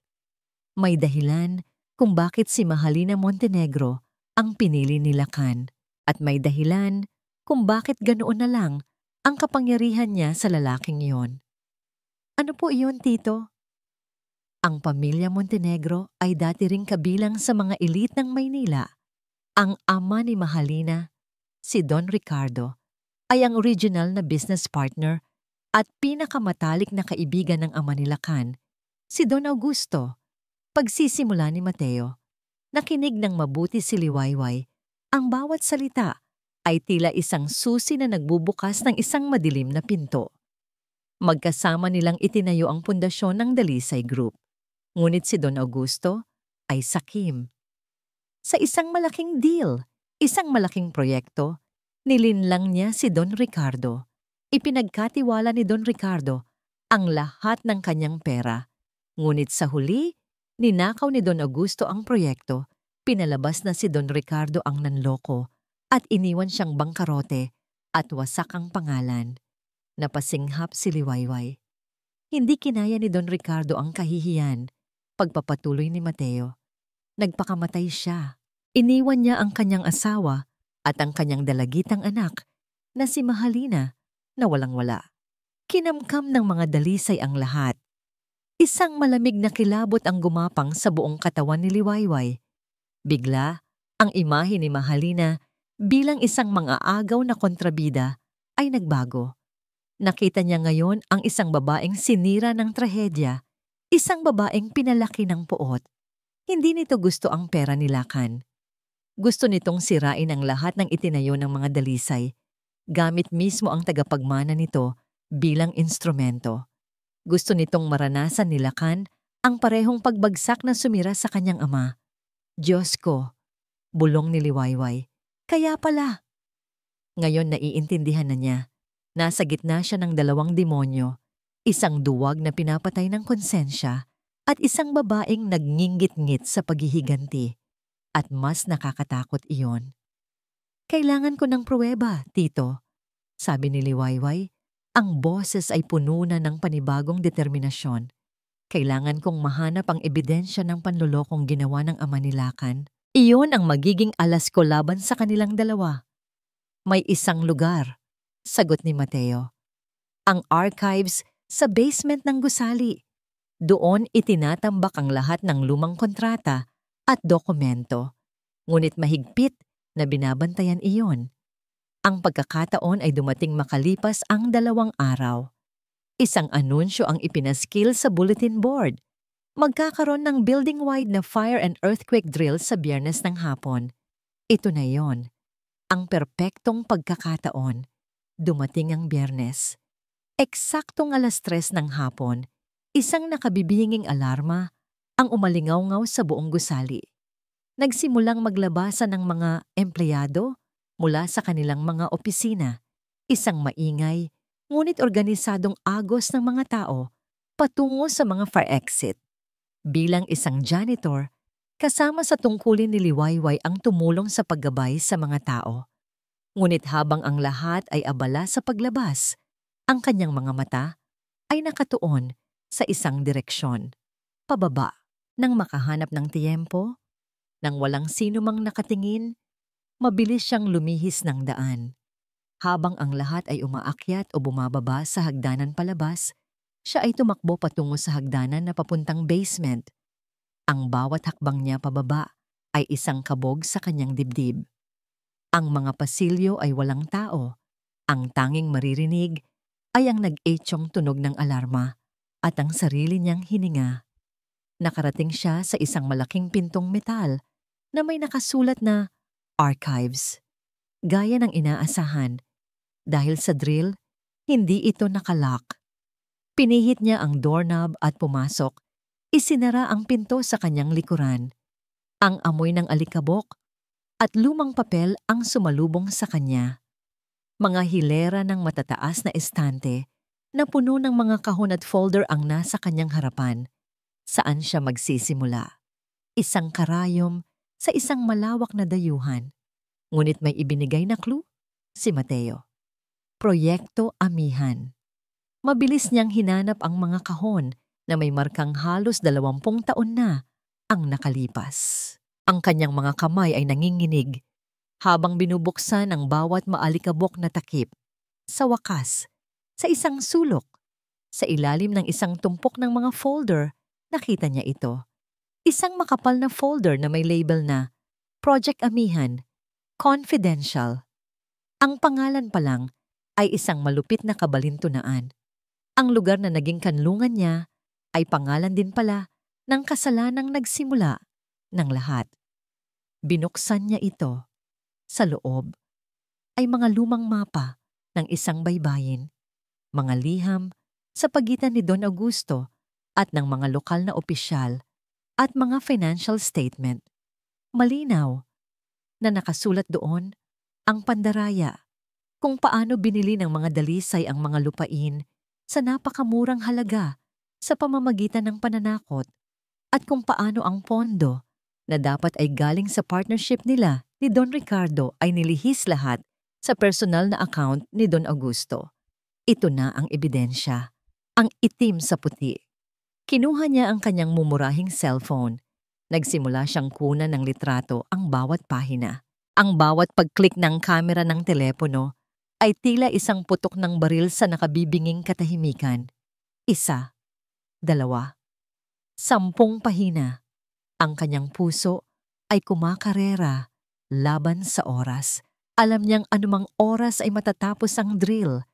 May dahilan kung bakit si Mahalina Montenegro ang pinili ni Lakan at may dahilan kung bakit ganoon na lang ang kapangyarihan niya sa lalaking iyon. Ano po iyon, Tito? Ang pamilya Montenegro ay dati ring kabilang sa mga elite ng Maynila. Ang ama ni Mahalina, si Don Ricardo, ay ang original na business partner at pinakamatalik na kaibigan ng ama ni Lakan, si Don Augusto. Pagsisimula ni Mateo, nakinig ng mabuti si Liwayway. Ang bawat salita ay tila isang susi na nagbubukas ng isang madilim na pinto. Magkasama nilang itinayo ang pundasyon ng Dalisay Group. Ngunit si Don Augusto ay sakim. Sa isang malaking deal, isang malaking proyekto, nilinlang niya si Don Ricardo. Ipinagkatiwala ni Don Ricardo ang lahat ng kanyang pera. Ngunit sa huli, ninakaw ni Don Augusto ang proyekto, pinalabas na si Don Ricardo ang nanloko at iniwan siyang bangkarote at wasak ang pangalan. Napasinghap si Liwayway. Hindi kinaya ni Don Ricardo ang kahihiyan. Pagpapatuloy ni Mateo. Nagpakamatay siya. Iniwan niya ang kanyang asawa at ang kanyang dalagitang anak na si Mahalina na walang-wala. Kinamkam ng mga dalisay ang lahat. Isang malamig na kilabot ang gumapang sa buong katawan ni Liwayway. Bigla, ang imahe ni Mahalina bilang isang mang-aagaw na kontrabida ay nagbago. Nakita niya ngayon ang isang babaeng sinira ng trahedya, isang babaeng pinalaki ng puot. Hindi nito gusto ang pera ni Lakan. Gusto nitong sirain ang lahat ng itinayo ng mga dalisay, gamit mismo ang tagapagmana nito bilang instrumento. Gusto nitong maranasan ni Lakan ang parehong pagbagsak na sumira sa kanyang ama. Diyos ko, bulong ni Liwayway. Kaya pala. Ngayon naiintindihan na niya. Nasa gitna siya ng dalawang demonyo, isang duwag na pinapatay ng konsensya at isang babaeng nagnginggit-ngit sa paghihiganti. At mas nakakatakot iyon. Kailangan ko ng pruweba, tito. Sabi ni Liwayway, ang boses ay puno na ng panibagong determinasyon. Kailangan kong mahanap ang ebidensya ng panlolokong ginawa ng ama ni Lakan. Iyon ang magiging alas ko laban sa kanilang dalawa. May isang lugar, sagot ni Mateo. Ang archives sa basement ng gusali. Doon itinatambak ang lahat ng lumang kontrata at dokumento. Ngunit mahigpit na binabantayan iyon. Ang pagkakataon ay dumating makalipas ang 2 araw. Isang anunsyo ang ipinaskil sa bulletin board. Magkakaroon ng building-wide na fire and earthquake drill sa Biyernes ng hapon. Ito na yon. Ang perpektong pagkakataon. Dumating ang Biyernes. Eksaktong 3:00 ng hapon, isang nakabibinging alarma ang umalingaw-ngaw sa buong gusali. Nagsimulang maglabasan ng mga empleyado mula sa kanilang mga opisina. Isang maingay, ngunit organisadong agos ng mga tao patungo sa mga fire exit. Bilang isang janitor, kasama sa tungkulin ni Liwayway ang tumulong sa paggabay sa mga tao. Ngunit habang ang lahat ay abala sa paglabas, ang kanyang mga mata ay nakatuon sa isang direksyon. Pababa. Nang makahanap ng tiyempo, nang walang sino mang nakatingin, mabilis siyang lumihis ng daan. Habang ang lahat ay umaakyat o bumababa sa hagdanan palabas, siya ay tumakbo patungo sa hagdanan na papuntang basement. Ang bawat hakbang niya pababa ay isang kabog sa kanyang dibdib. Ang mga pasilyo ay walang tao. Ang tanging maririnig ay ang nag-etsyong tunog ng alarma at ang sarili niyang hininga. Nakarating siya sa isang malaking pintong metal na may nakasulat na archives. Gaya ng inaasahan, dahil sa drill, hindi ito nakalock. Pinihit niya ang doorknob at pumasok. Isinara ang pinto sa kanyang likuran. Ang amoy ng alikabok at lumang papel ang sumalubong sa kanya. Mga hilera ng matataas na estante na puno ng mga kahon at folder ang nasa kanyang harapan. Saan siya magsisimula? Isang karayom sa isang malawak na dayuhan. Ngunit may ibinigay na clue, si Mateo. Proyekto Amihan. Mabilis niyang hinanap ang mga kahon na may markang halos 20 taon na ang nakalipas. Ang kanyang mga kamay ay nanginginig habang binubuksan ang bawat maalikabok na takip. Sa wakas, sa isang sulok, sa ilalim ng isang tumpok ng mga folder, nakita niya ito. Isang makapal na folder na may label na Project Amihan, Confidential. Ang pangalan pa lang ay isang malupit na kabalintunaan. Ang lugar na naging kanlungan niya ay pangalan din pala ng kasalanang nagsimula ng lahat. Binuksan niya ito. Sa loob ay mga lumang mapa ng isang baybayin, mga liham sa pagitan ni Don Augusto at ng mga lokal na opisyal at mga financial statement. Malinaw na nakasulat doon ang pandaraya kung paano binili ng mga dalisay ang mga lupain sa napakamurang halaga sa pamamagitan ng pananakot at kung paano ang pondo na dapat ay galing sa partnership nila ni Don Ricardo ay nilihis lahat sa personal na account ni Don Augusto. Ito na ang ebidensya, ang itim sa puti. Kinuha niya ang kanyang mumurahing cellphone. Nagsimula siyang kunan ng litrato ang bawat pahina. Ang bawat pag-click ng kamera ng telepono ay tila isang putok ng baril sa nakabibinging katahimikan. 1, 2, 10 pahina. Ang kanyang puso ay kumakarera laban sa oras. Alam niyang anumang oras ay matatapos ang drill.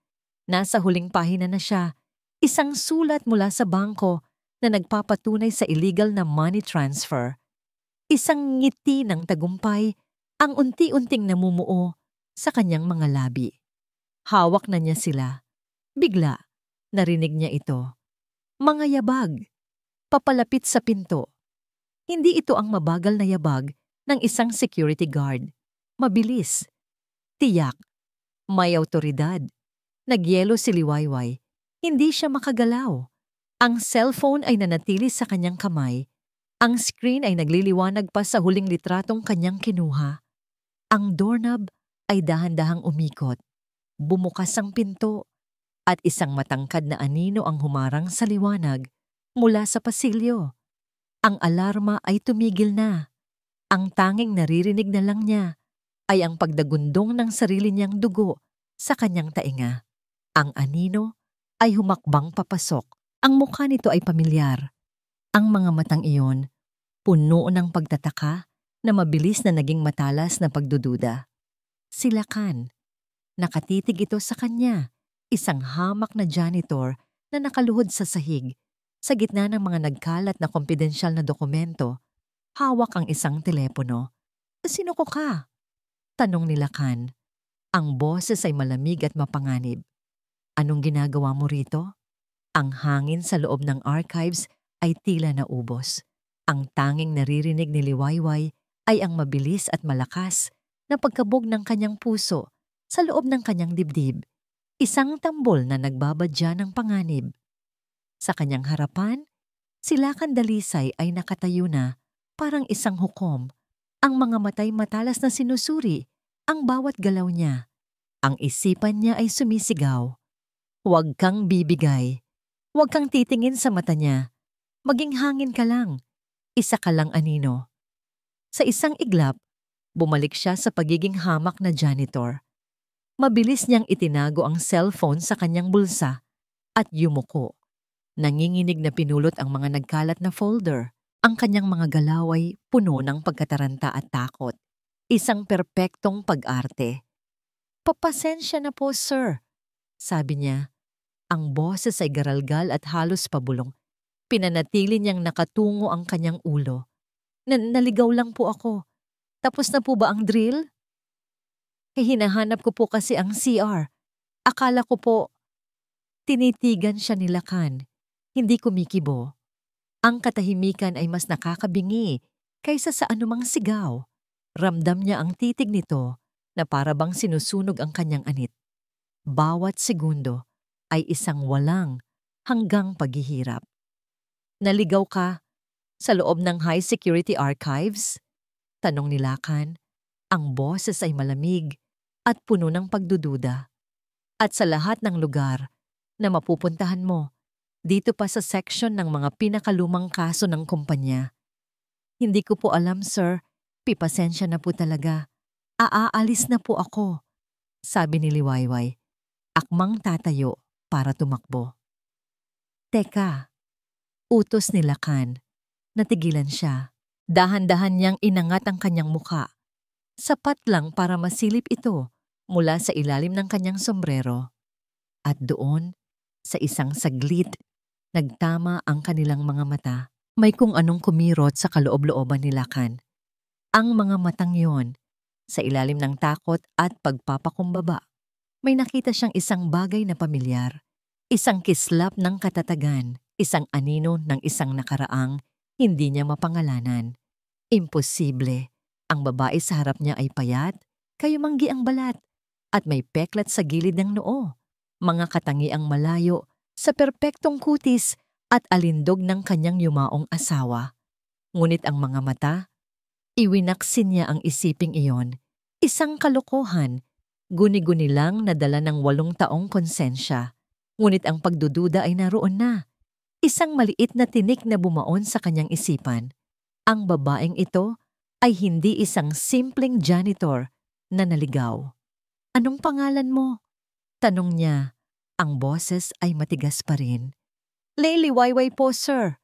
Nasa huling pahina na siya, isang sulat mula sa bangko na nagpapatunay sa illegal na money transfer. Isang ngiti ng tagumpay ang unti-unting namumuo sa kanyang mga labi. Hawak na niya sila. Bigla, narinig niya ito. Mga yabag, papalapit sa pinto. Hindi ito ang mabagal na yabag ng isang security guard. Mabilis, tiyak, may awtoridad. Nagyelo si Liwayway. Hindi siya makagalaw. Ang cellphone ay nanatili sa kanyang kamay. Ang screen ay nagliliwanag pa sa huling litratong kanyang kinuha. Ang doorknob ay dahan-dahang umikot. Bumukas ang pinto at isang matangkad na anino ang humarang sa liwanag mula sa pasilyo. Ang alarma ay tumigil na. Ang tanging naririnig na lang niya ay ang pagdagundong ng sarili niyang dugo sa kanyang tainga. Ang anino ay humakbang papasok. Ang mukha nito ay pamilyar. Ang mga matang iyon, puno ng pagtataka na mabilis na naging matalas na pagdududa. Si Lakan. Nakatitig ito sa kanya, isang hamak na janitor na nakaluhod sa sahig. Sa gitna ng mga nagkalat na kumpidensyal na dokumento, hawak ang isang telepono. "Sino ko ka?" tanong ni Lakan. Ang boses ay malamig at mapanganib. "Anong ginagawa mo rito?" Ang hangin sa loob ng archives ay tila naubos. Ang tanging naririnig ni Liwayway ay ang mabilis at malakas na pagkabog ng kanyang puso sa loob ng kanyang dibdib. Isang tambol na nagbabadya ng panganib. Sa kanyang harapan, si Lakan Dalisay ay nakatayo na parang isang hukom. Ang mga matay matalas na sinusuri ang bawat galaw niya. Ang isipan niya ay sumisigaw. Huwag kang bibigay. Huwag kang titingin sa mata niya. Maging hangin ka lang. Isa ka lang anino. Sa isang iglap, bumalik siya sa pagiging hamak na janitor. Mabilis niyang itinago ang cellphone sa kanyang bulsa at yumuko. Nanginginig na pinulot ang mga nagkalat na folder. Ang kanyang mga galaw ay puno ng pagkataranta at takot. Isang perpektong pag-arte. "Papasensya na po, sir," sabi niya. Ang boses ay garalgal at halos pabulong. Pinanatili niyang nakatungo ang kanyang ulo. Naligaw lang po ako. Tapos na po ba ang drill?" "Hinahanap ko po kasi ang CR. Akala ko po..." Tinitigan siya ni Lakan. Hindi kumikibo. Ang katahimikan ay mas nakakabingi kaysa sa anumang sigaw. Ramdam niya ang titig nito na para bang sinusunog ang kanyang anit. Bawat segundo ay isang walang hanggang paghihirap. "Naligaw ka sa loob ng high security archives?" tanong ni Lakan. Ang boses ay malamig at puno ng pagdududa. "At sa lahat ng lugar na mapupuntahan mo, dito pa sa section ng mga pinakalumang kaso ng kumpanya." "Hindi ko po alam, sir. Pipasensya na po talaga. Aalis na po ako," sabi ni Liwayway. Akmang tatayo para tumakbo. "Teka," utos ni Lakan. Natigilan siya. Dahan-dahan niyang inangat ang kanyang muka. Sapat lang para masilip ito mula sa ilalim ng kanyang sombrero. At doon, sa isang saglit, nagtama ang kanilang mga mata. May kung anong kumirot sa kaloob-looban ni Lakan. Ang mga matang yon, sa ilalim ng takot at pagpapakumbaba, may nakita siyang isang bagay na pamilyar. Isang kislap ng katatagan, isang anino ng isang nakaraang hindi niya mapangalanan. Imposible. Ang babae sa harap niya ay payat, kayumanggi ang balat, at may peklat sa gilid ng noo. Mga katangiang malayo sa perpektong kutis at alindog ng kanyang yumaong asawa. Ngunit ang mga mata, iwinaksin niya ang isiping iyon. Isang kalokohan, guni-guni lang na dala ng 8 taong konsensya. Ngunit ang pagdududa ay naroon na. Isang maliit na tinik na bumaon sa kanyang isipan. Ang babaeng ito ay hindi isang simpleng janitor na naligaw. "Anong pangalan mo?" tanong niya. Ang boses ay matigas pa rin. "Liwayway po, sir,"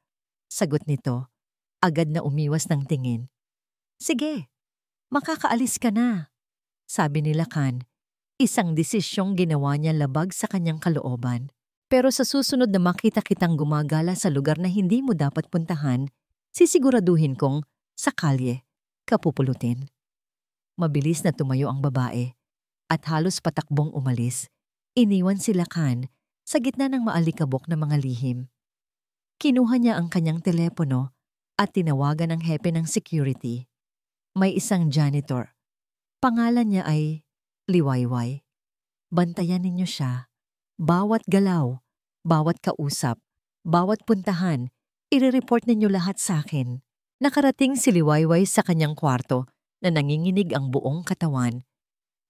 sagot nito. Agad na umiwas ng tingin. "Sige, makakaalis ka na," sabi ni Lakan. Isang desisyong ginawa niya labag sa kanyang kalooban. Pero sa susunod na makita kitang gumagala sa lugar na hindi mo dapat puntahan, sisiguraduhin kong sa kalye, kapupulutin. Mabilis na tumayo ang babae at halos patakbong umalis. Iniwan si Lacan sa gitna ng maalikabok na mga lihim. Kinuha niya ang kanyang telepono at tinawagan ang hepe ng security. May isang janitor. Pangalan niya ay Liwayway. Bantayan ninyo siya. Bawat galaw, bawat kausap, bawat puntahan, irereport ninyo lahat sa akin. Nakarating si Liwayway sa kanyang kwarto na nanginginig ang buong katawan.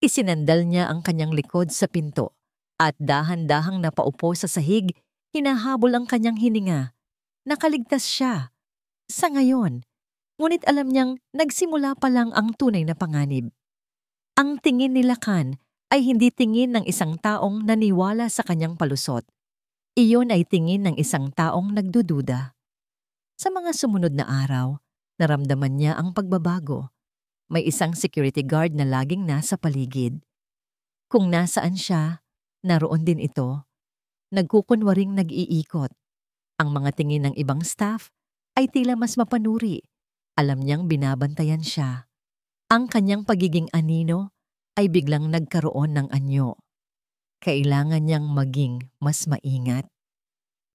Isinandal niya ang kanyang likod sa pinto at dahan-dahang napaupo sa sahig, hinahabol ang kanyang hininga. Nakaligtas siya. Sa ngayon, ngunit alam niyang nagsimula pa lang ang tunay na panganib. Ang tingin ni Lacan ay hindi tingin ng isang taong naniwala sa kanyang palusot. Iyon ay tingin ng isang taong nagdududa. Sa mga sumunod na araw, naramdaman niya ang pagbabago. May isang security guard na laging nasa paligid. Kung nasaan siya, naroon din ito. Nagkukunwaring nag-iikot. Ang mga tingin ng ibang staff ay tila mas mapanuri. Alam niyang binabantayan siya. Ang kanyang pagiging anino ay biglang nagkaroon ng anyo. Kailangan niyang maging mas maingat.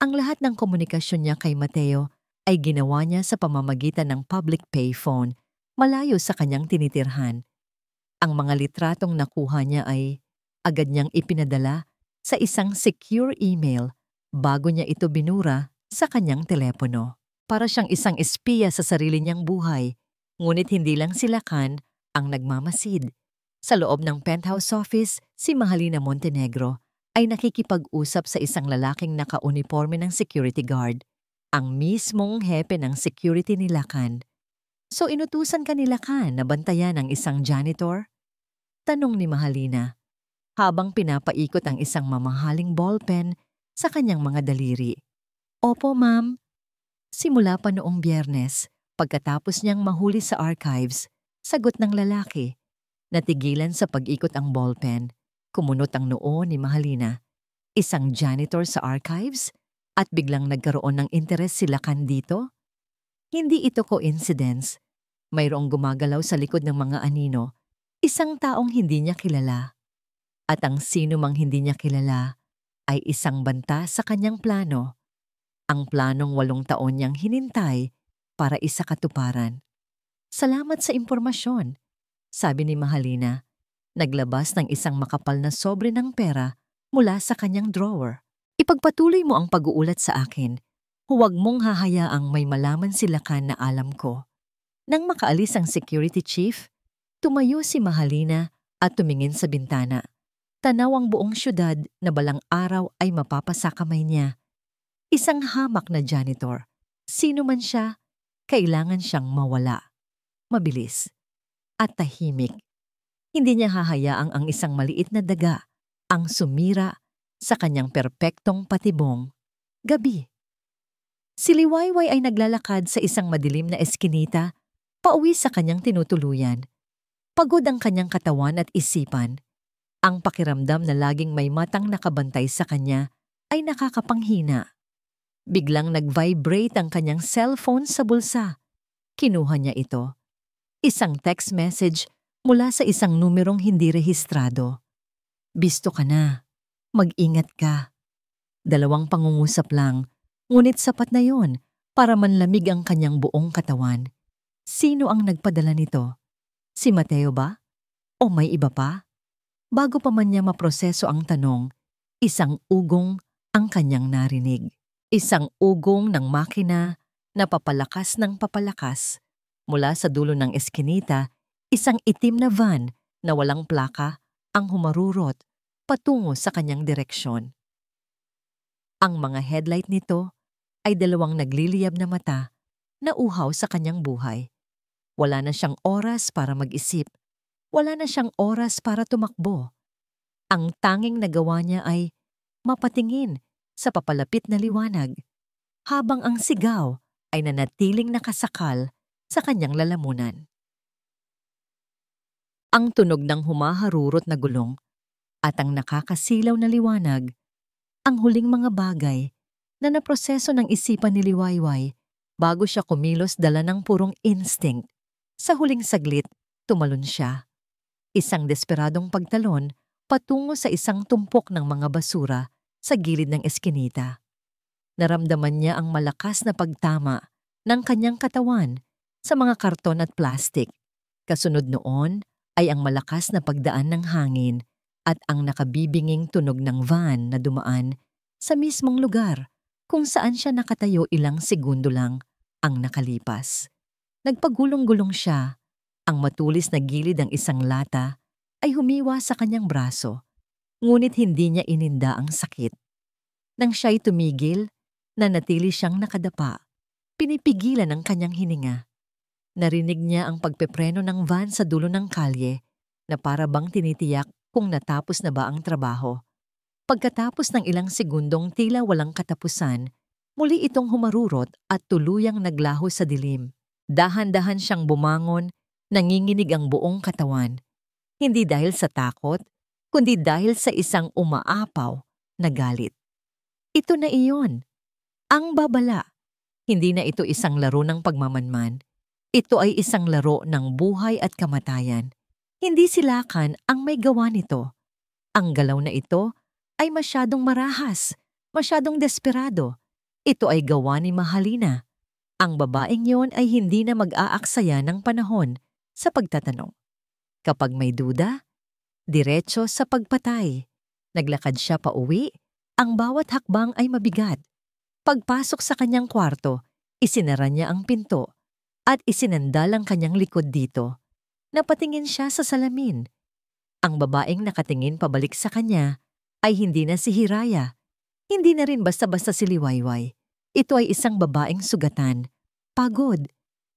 Ang lahat ng komunikasyon niya kay Mateo ay ginawa niya sa pamamagitan ng public payphone, malayo sa kanyang tinitirhan. Ang mga litratong nakuha niya ay agad niyang ipinadala sa isang secure email bago niya ito binura sa kanyang telepono. Para siyang isang espiya sa sarili niyang buhay, ngunit hindi lang si Lacan ang nagmamasid. Sa loob ng penthouse office, si Mahalina Montenegro ay nakikipag-usap sa isang lalaking naka-uniforme ng security guard, ang mismong hepe ng security ni Lacan. So inutusan ka ni Lacan na bantayan ang isang janitor? Tanong ni Mahalina, habang pinapaikot ang isang mamahaling ballpen sa kanyang mga daliri. Opo, ma'am. Simula pa noong Biyernes, pagkatapos niyang mahuli sa archives, sagot ng lalaki. Natigilan sa pag-ikot ang ballpen. Kumunot ang noo ni Mahalina. Isang janitor sa archives? At biglang nagkaroon ng interes si Lacan dito? Hindi ito coincidence. Mayroong gumagalaw sa likod ng mga anino. Isang taong hindi niya kilala. At ang sino mang hindi niya kilala ay isang banta sa kanyang plano. Ang planong 8 taon niyang hinintay para isakatuparan. Salamat sa impormasyon, sabi ni Mahalina. Naglabas ng isang makapal na sobre ng pera mula sa kanyang drawer. Ipagpatuloy mo ang pag-uulat sa akin. Huwag mong hahayaang may malaman si Lacan na alam ko. Nang makaalis ang security chief, tumayo si Mahalina at tumingin sa bintana. Tanaw ang buong syudad na balang araw ay mapapasa kamay niya. Isang hamak na janitor. Sino man siya, kailangan siyang mawala. Mabilis. At tahimik. Hindi niya hahayaang ang isang maliit na daga ang sumira sa kanyang perpektong patibong. Gabi. Si Liwayway ay naglalakad sa isang madilim na eskinita, pauwi sa kanyang tinutuluyan. Pagod ang kanyang katawan at isipan. Ang pakiramdam na laging may matang nakabantay sa kanya ay nakakapanghina. Biglang nag-vibrate ang kanyang cellphone sa bulsa. Kinuha niya ito. Isang text message mula sa isang numerong hindi rehistrado. Bisto ka na. Mag-ingat ka. 2 pangungusap lang, ngunit sapat na yon para manlamig ang kanyang buong katawan. Sino ang nagpadala nito? Si Mateo ba? O may iba pa? Bago pa man niya maproseso ang tanong, isang ugong ang kanyang narinig. Isang ugong ng makina na papalakas ng papalakas. Mula sa dulo ng eskinita, isang itim na van na walang plaka ang humarurot patungo sa kanyang direksyon. Ang mga headlight nito ay 2 nagliliyab na mata na uhaw sa kanyang buhay. Wala na siyang oras para mag-isip. Wala na siyang oras para tumakbo. Ang tanging nagawa niya ay mapatingin sa papalapit na liwanag, habang ang sigaw ay nanatiling nakasakal sa kanyang lalamunan. Ang tunog ng humaharurot na gulong at ang nakakasilaw na liwanag, ang huling mga bagay na naproseso ng isipan ni Liwayway Bago siya kumilos, dala ng purong instinct. Sa huling saglit, tumalon siya. Isang desperadong pagtalon patungo sa isang tumpok ng mga basura sa gilid ng eskinita. Naramdaman niya ang malakas na pagtama ng kanyang katawan sa mga karton at plastik. Kasunod noon ay ang malakas na pagdaan ng hangin at ang nakabibinging tunog ng van na dumaan sa mismong lugar kung saan siya nakatayo. Ilang segundo lang ang nakalipas. Nagpagulong-gulong siya. Ang matulis na gilid ng isang lata ay humiwa sa kanyang braso, ngunit hindi niya ininda ang sakit. Nang siya'y tumigil, nanatili siyang nakadapa, pinipigilan ang kanyang hininga. Narinig niya ang pagpepreno ng van sa dulo ng kalye na para bang tinitiyak kung natapos na ba ang trabaho. Pagkatapos ng ilang segundong tila walang katapusan, muli itong humarurot at tuluyang naglaho sa dilim. Dahan-dahan siyang bumangon, nanginginig ang buong katawan. Hindi dahil sa takot, kundi dahil sa isang umaapaw na galit. Ito na iyon, ang babala. Hindi na ito isang laro ng pagmamanman. Ito ay isang laro ng buhay at kamatayan. Hindi silakan ang may gawa nito. Ang galaw na ito ay masyadong marahas, masyadong desperado. Ito ay gawa ni Mahalina. Ang babaeng yon ay hindi na mag-aaksaya ng panahon sa pagtatanong. Kapag may duda, diretso sa pagpatay. Naglakad siya pa uwi, ang bawat hakbang ay mabigat. Pagpasok sa kanyang kwarto, isinara niya ang pinto at isinandal ang kanyang likod dito. Napatingin siya sa salamin. Ang babaeng nakatingin pabalik sa kanya ay hindi na si Hiraya. Hindi na rin basta-basta si Liwayway. Ito ay isang babaeng sugatan, pagod,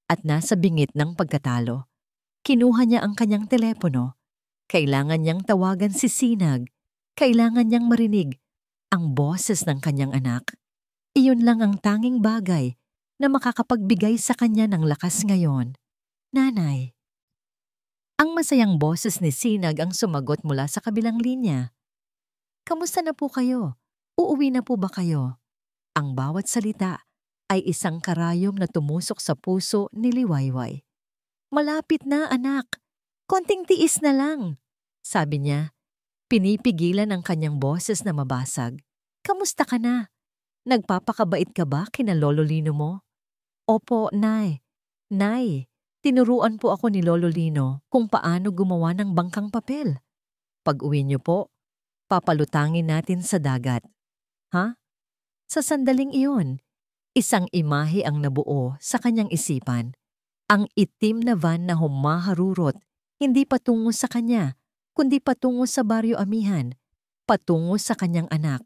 at nasa bingit ng pagkatalo. Kinuha niya ang kanyang telepono. Kailangan niyang tawagan si Sinag. Kailangan niyang marinig ang boses ng kanyang anak. Iyon lang ang tanging bagay na makakapagbigay sa kanya ng lakas ngayon. Nanay. Ang masayang boses ni Sinag ang sumagot mula sa kabilang linya. Kamusta na po kayo? Uuwi na po ba kayo? Ang bawat salita ay isang karayom na tumusok sa puso ni Liwayway. Malapit na, anak. Konting tiis na lang. Sabi niya, pinipigilan ang kanyang boses na mabasag. Kamusta ka na? Nagpapakabait ka ba kina Lolo Lino mo? Opo, Nay. Nay, tinuruan po ako ni Lolo Lino kung paano gumawa ng bangkang papel. Pag-uwi niyo po, papalutangin natin sa dagat. Ha? Sa sandaling iyon, isang imahe ang nabuo sa kanyang isipan. Ang itim na van na humaharurot, hindi patungo sa kanya, kundi patungo sa Baryo Amihan, patungo sa kanyang anak.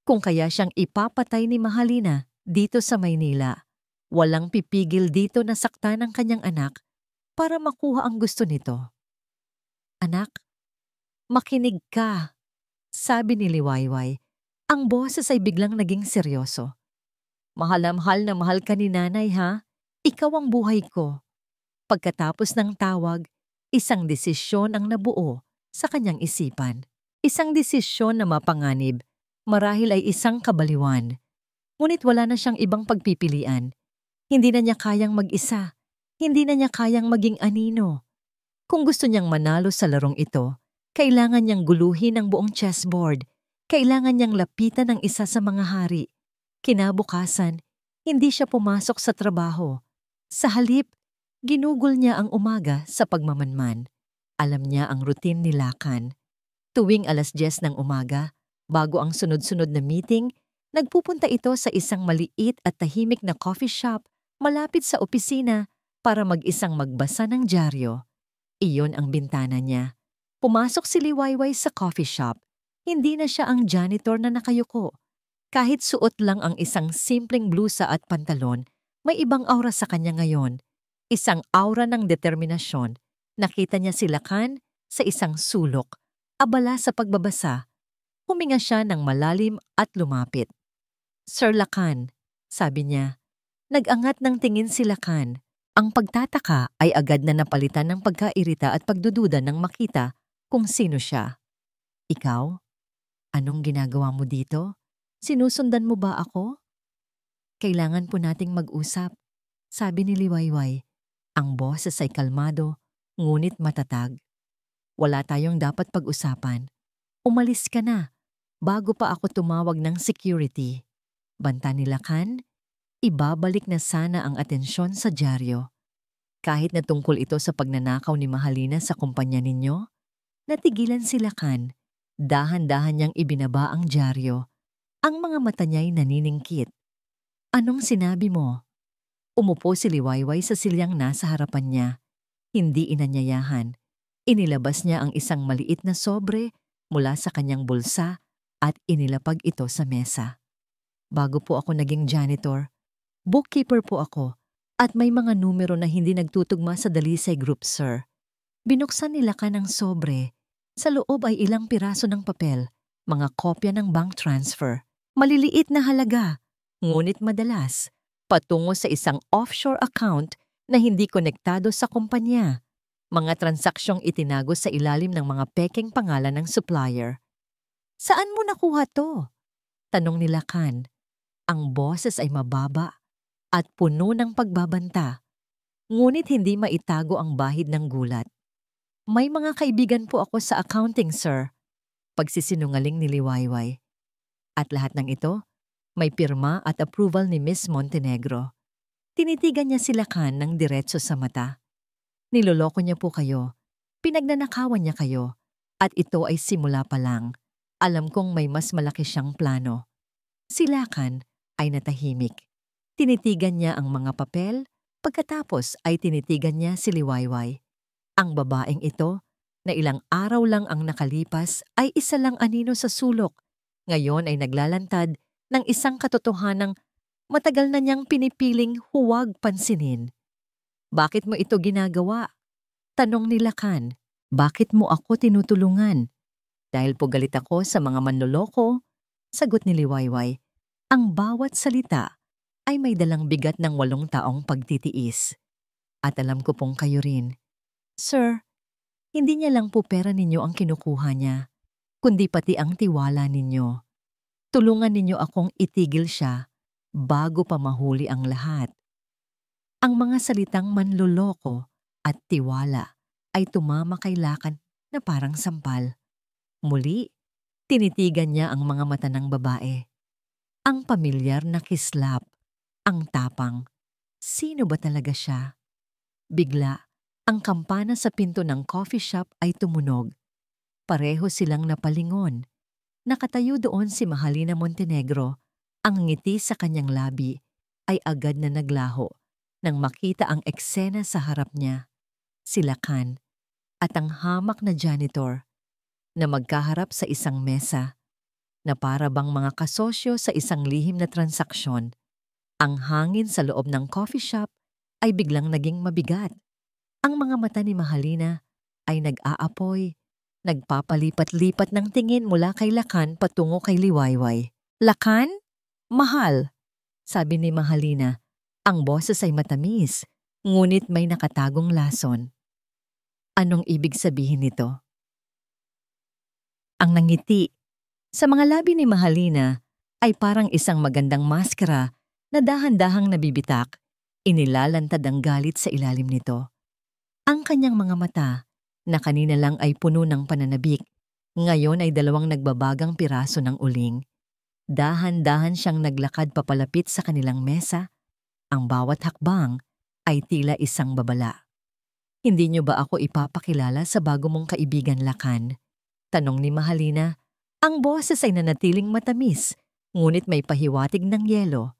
Kung kaya siyang ipapatay ni Mahalina dito sa Maynila, walang pipigil dito na saktan ng kanyang anak para makuha ang gusto nito. Anak, makinig ka, sabi ni Liwayway. Ang boses ay biglang naging seryoso. Mahal na mahal ka ni nanay, ha? Ikaw ang buhay ko. Pagkatapos ng tawag, isang desisyon ang nabuo sa kanyang isipan. Isang desisyon na mapanganib, marahil ay isang kabaliwan. Ngunit wala na siyang ibang pagpipilian. Hindi na niya kayang mag-isa. Hindi na niya kayang maging anino. Kung gusto niyang manalo sa larong ito, kailangan niyang guluhin ang buong chessboard. Kailangan niyang lapitan ang isa sa mga hari. Kinabukasan, hindi siya pumasok sa trabaho. Sa halip, ginugol niya ang umaga sa pagmamanman. Alam niya ang routine ni Lakan. Tuwing 10:00 ng umaga, bago ang sunod-sunod na meeting, nagpupunta ito sa isang maliit at tahimik na coffee shop malapit sa opisina para mag-isang magbasa ng dyaryo. Iyon ang bintana niya. Pumasok si Liwayway sa coffee shop. Hindi na siya ang janitor na nakayuko. Kahit suot lang ang isang simpleng blusa at pantalon, may ibang aura sa kanya ngayon. Isang aura ng determinasyon. Nakita niya si Lakan sa isang sulok, abala sa pagbabasa. Huminga siya ng malalim at lumapit. Sir Lakan, sabi niya. Nag-angat ng tingin si Lakan. Ang pagtataka ay agad na napalitan ng pagkairita at pagdududa nang makita kung sino siya. Ikaw? Anong ginagawa mo dito? Sinusundan mo ba ako? Kailangan po nating mag-usap. sabi ni Liwayway. Ang boses ay kalmado, ngunit matatag. Wala tayong dapat pag-usapan. Umalis ka na, bago pa ako tumawag ng security. Banta ni Lakan, ibabalik na sana ang atensyon sa dyaryo. Kahit na tungkol ito sa pagnanakaw ni Mahalina sa kumpanya ninyo, natigilan si Lakan. Dahan-dahan niyang ibinaba ang dyaryo. Ang mga mata niya'y naniningkit. Anong sinabi mo? Umupo si Liwayway sa silyang nasa harapan niya. Hindi inanyayahan. Inilabas niya ang isang maliit na sobre mula sa kanyang bulsa at inilapag ito sa mesa. Bago po ako naging janitor, bookkeeper po ako at may mga numero na hindi nagtutugma sa Dalisay Group, sir. Binuksan nila ka ng sobre. Sa loob ay ilang piraso ng papel, mga kopya ng bank transfer. Maliliit na halaga, ngunit madalas patungo sa isang offshore account na hindi konektado sa kumpanya. Mga transaksyong itinago sa ilalim ng mga pekeng pangalan ng supplier. Saan mo nakuha to? Tanong ni Lakan. Ang boses ay mababa at puno ng pagbabanta. Ngunit hindi maitago ang bahid ng gulat. May mga kaibigan po ako sa accounting, sir. Pagsisinungaling ni Liwayway. At lahat ng ito, may pirma at approval ni Miss Montenegro. Tinitigan niya si Lakan ng diretso sa mata. Niloloko niya po kayo. Pinagnanakawan niya kayo. At ito ay simula pa lang. Alam kong may mas malaki siyang plano. Si Lakan ay natahimik. Tinitigan niya ang mga papel, pagkatapos ay tinitigan niya si Liwayway. Ang babaeng ito, na ilang araw lang ang nakalipas, ay isa lang anino sa sulok. Ngayon ay naglalantad ng isang katotohanang matagal na niyang pinipiling huwag pansinin. Bakit mo ito ginagawa? Tanong ni Lakan. Bakit mo ako tinutulungan? Dahil po galit ako sa mga manloloko, sagot ni Liwayway. Ang bawat salita ay may dalang bigat ng 8 taong pagtitiis. At alam ko pong kayo rin. Sir, hindi niya lang po pera ninyo ang kinukuha niya, kundi pati ang tiwala ninyo. Tulungan ninyo akong itigil siya bago pa mahuli ang lahat. Ang mga salitang manloloko at tiwala ay tumama kay Lakan na parang sampal. Muli, tinitigan niya ang mga mata ng babae. Ang pamilyar na kislap, ang tapang. Sino ba talaga siya? Bigla, ang kampana sa pinto ng coffee shop ay tumunog. Pareho silang napalingon. Nakatayo doon si Mahalina Montenegro. Ang ngiti sa kanyang labi ay agad na naglaho nang makita ang eksena sa harap niya. Si Lakan at ang hamak na janitor na magkaharap sa isang mesa na para bang mga kasosyo sa isang lihim na transaksyon. Ang hangin sa loob ng coffee shop ay biglang naging mabigat. Ang mga mata ni Mahalina ay nag-aapoy, nagpapalipat-lipat ng tingin mula kay Lakan patungo kay Liwayway. Lakan? Mahal, sabi ni Mahalina. Ang boses ay matamis, ngunit may nakatagong lason. Anong ibig sabihin nito? Ang nangiti sa mga labi ni Mahalina ay parang isang magandang maskara na dahan-dahang nabibitak. Inilalantad ang galit sa ilalim nito. Ang kanyang mga mata, na kanina lang ay puno ng pananabik, ngayon ay 2 nagbabagang piraso ng uling. Dahan-dahan siyang naglakad papalapit sa kanilang mesa. Ang bawat hakbang ay tila isang babala. Hindi niyo ba ako ipapakilala sa bago mong kaibigan, Lakan? Tanong ni Mahalina. Ang boses ay nanatiling matamis, ngunit may pahiwatig ng yelo.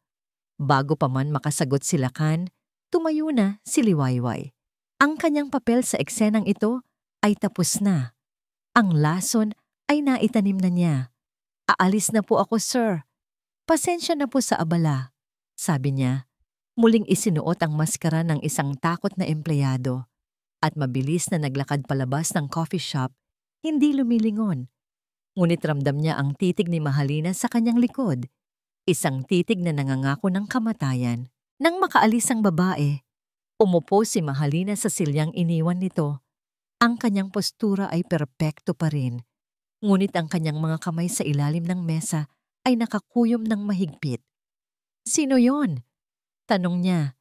Bago pa man makasagot si Lakan, tumayo na si Liwayway. Ang kanyang papel sa eksenang ito ay tapos na. Ang lason ay naitanim na niya. Aalis na po ako, sir. Pasensya na po sa abala, sabi niya. Muling isinuot ang maskara ng isang takot na empleyado at mabilis na naglakad palabas ng coffee shop, hindi lumilingon. Ngunit ramdam niya ang titig ni Mahalina sa kanyang likod, isang titig na nangangako ng kamatayan. Nang makaalis ang babae, umupo si Mahalina sa silyang iniwan nito. Ang kanyang postura ay perpekto pa rin, ngunit ang kanyang mga kamay sa ilalim ng mesa ay nakakuyom ng mahigpit. Sino yon? Tanong niya.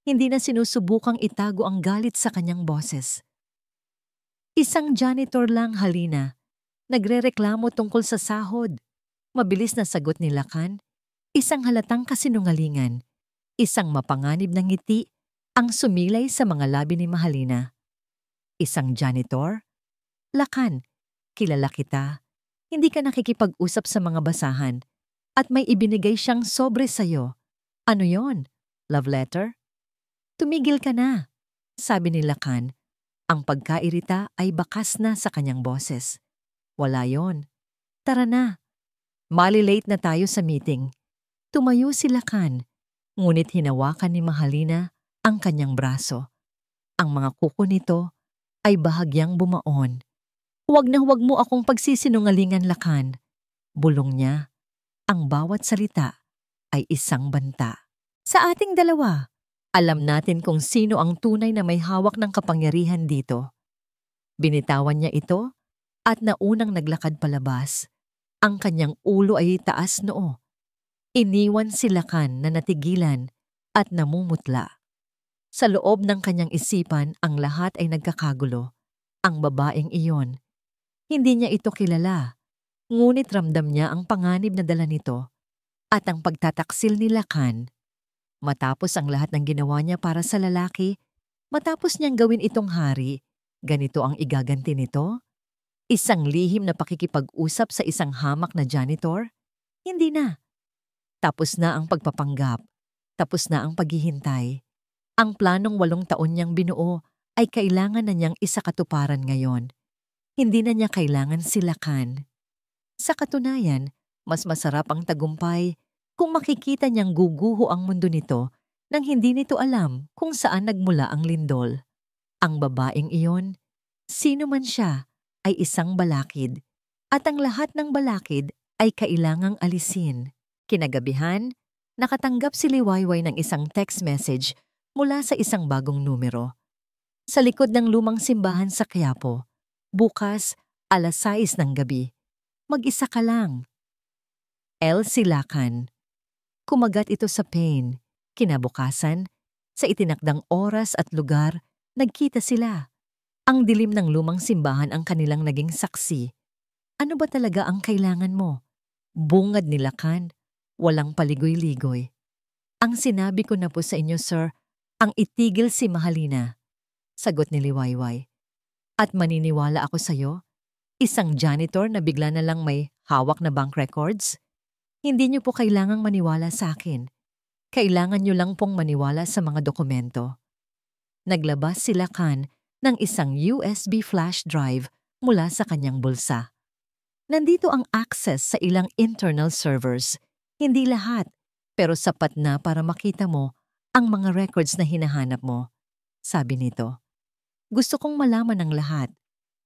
Hindi na sinusubukang itago ang galit sa kanyang boses. Isang janitor lang, Halina. Nagrereklamo tungkol sa sahod. Mabilis na sagot ni Lakan. Isang halatang kasinungalingan. Isang mapanganib na ngiti ang sumilay sa mga labi ni Mahalina. Isang janitor? Lakan, kilala kita. Hindi ka nakikipag-usap sa mga basahan. At may ibinigay siyang sobre sa'yo. Ano yon? Love letter? Tumigil ka na, sabi ni Lakan. Ang pagkairita ay bakas na sa kanyang boses. Wala yon. Tara na. Malilate na tayo sa meeting. Tumayo si Lakan, ngunit hinawakan ni Mahalina ang kanyang braso. Ang mga kuko nito ay bahagyang bumaon. Huwag na huwag mo akong pagsisinungalingan, Lakan. Bulong niya. Ang bawat salita ay isang banta. Sa ating dalawa, alam natin kung sino ang tunay na may hawak ng kapangyarihan dito. Binitawan niya ito at naunang naglakad palabas. Ang kanyang ulo ay taas noo. Iniwan si Lakan na natigilan at namumutla. Sa loob ng kanyang isipan, ang lahat ay nagkakagulo. Ang babaeng iyon. Hindi niya ito kilala, ngunit ramdam niya ang panganib na dala nito at ang pagtataksil ni Lakan. Matapos ang lahat ng ginawa niya para sa lalaki, matapos niyang gawin itong hari, ganito ang igaganti nito? Isang lihim na pakikipag-usap sa isang hamak na janitor? Hindi na. Tapos na ang pagpapanggap. Tapos na ang paghihintay. Ang planong 8 taon niyang binuo ay kailangan na niyang isakatuparan ngayon. Hindi na niya kailangan si Lakan. Sa katunayan, mas masarap ang tagumpay kung makikita niyang guguho ang mundo nito nang hindi nito alam kung saan nagmula ang lindol. Ang babaeng iyon, sino man siya, ay isang balakid. At ang lahat ng balakid ay kailangang alisin. Kinagabihan, nakatanggap si Liwayway ng isang text message mula sa isang bagong numero. Sa likod ng lumang simbahan sa Quiapo, bukas, 6:00 ng gabi. Mag-isa ka lang. Elsie Lakan. Kumagat ito sa pain. Kinabukasan, sa itinakdang oras at lugar, nagkita sila. Ang dilim ng lumang simbahan ang kanilang naging saksi. Ano ba talaga ang kailangan mo? Bungad ni Lakan. Walang paligoy-ligoy. Ang sinabi ko na po sa inyo, sir, ang itigil si Mahalina. Sagot ni Liwayway. At maniniwala ako sa'yo? Isang janitor na bigla na lang may hawak na bank records? Hindi niyo po kailangang maniwala sa akin. Kailangan niyo lang pong maniwala sa mga dokumento. Naglabas si Lakan ng isang USB flash drive mula sa kanyang bulsa. Nandito ang access sa ilang internal servers. Hindi lahat, pero sapat na para makita mo ang mga records na hinahanap mo. Sabi nito. Gusto kong malaman ang lahat.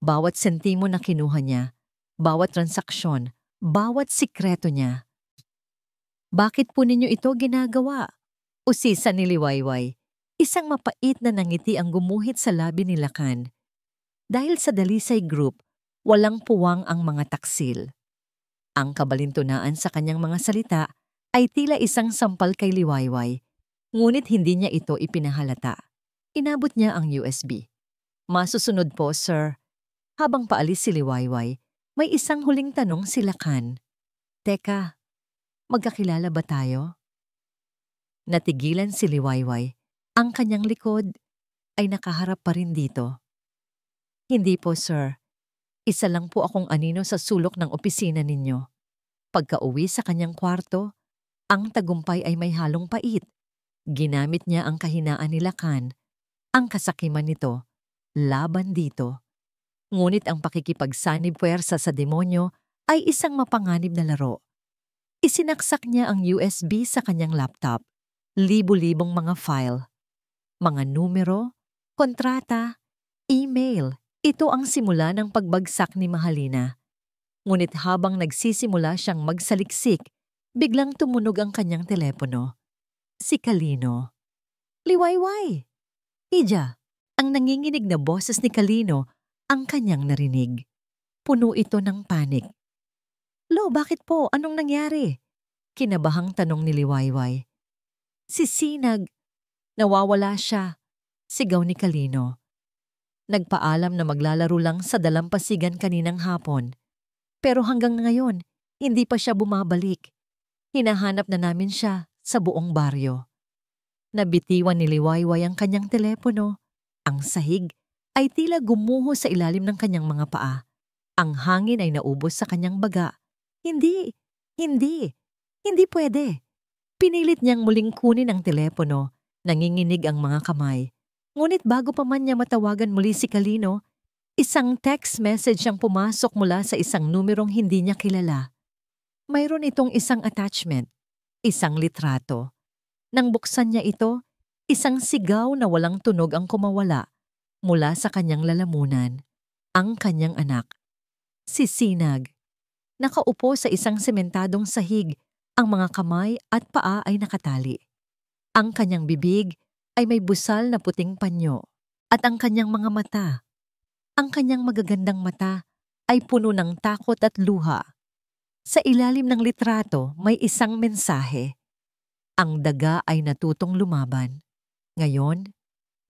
Bawat sentimo na kinuha niya, bawat transaksyon, bawat sikreto niya. Bakit po ninyo ito ginagawa? Usisa ni Liwayway. Isang mapait na nangiti ang gumuhit sa labi ni Lakan. Dahil sa Dalisay Group, walang puwang ang mga taksil. Ang kabalintunaan sa kanyang mga salita ay tila isang sampal kay Liwayway, ngunit hindi niya ito ipinahalata. Inabot niya ang USB. Masusunod po, sir. Habang paalis si Liwayway, may isang huling tanong si Lakan. Teka, magkakilala ba tayo? Natigilan si Liwayway. Ang kanyang likod ay nakaharap pa rin dito. Hindi po, sir. Isa lang po akong anino sa sulok ng opisina ninyo. Pagka-uwi sa kanyang kwarto, ang tagumpay ay may halong pait. Ginamit niya ang kahinaan ni Lakan, ang kasakiman nito, laban dito. Ngunit ang pakikipagsanib puwersa sa demonyo ay isang mapanganib na laro. Isinaksak niya ang USB sa kanyang laptop, libu-libong mga file, mga numero, kontrata, email. Ito ang simula ng pagbagsak ni Mahalina. Ngunit habang nagsisimula siyang magsaliksik, biglang tumunog ang kanyang telepono. Si Kalino. Liwayway! Ija, ang nanginginig na boses ni Kalino ang kanyang narinig. Puno ito ng panik. Lo, bakit po? Anong nangyari? Kinabahang tanong ni Liwayway. Si Sinag. Nawawala siya, sigaw ni Kalino. Nagpaalam na maglalaro lang sa dalampasigan kaninang hapon. Pero hanggang ngayon, hindi pa siya bumabalik. Hinahanap na namin siya sa buong baryo. Nabitiwan ni Liwayway ang kanyang telepono. Ang sahig ay tila gumuho sa ilalim ng kanyang mga paa. Ang hangin ay naubos sa kanyang baga. Hindi, hindi pwede. Pinilit niyang muling kunin ang telepono. Nanginginig ang mga kamay. Ngunit bago pa man niya matawagan muli si Kalino, isang text message ang pumasok mula sa isang numerong hindi niya kilala. Mayroon itong isang attachment, isang litrato. Nang buksan niya ito, isang sigaw na walang tunog ang kumawala mula sa kanyang lalamunan. Ang kanyang anak, si Sinag. Nakaupo sa isang sementadong sahig, ang mga kamay at paa ay nakatali. Ang kanyang bibig ay may busal na puting panyo at ang kanyang mga mata, ang kanyang magagandang mata ay puno ng takot at luha. Sa ilalim ng litrato may isang mensahe. Ang daga ay natutong lumaban. Ngayon,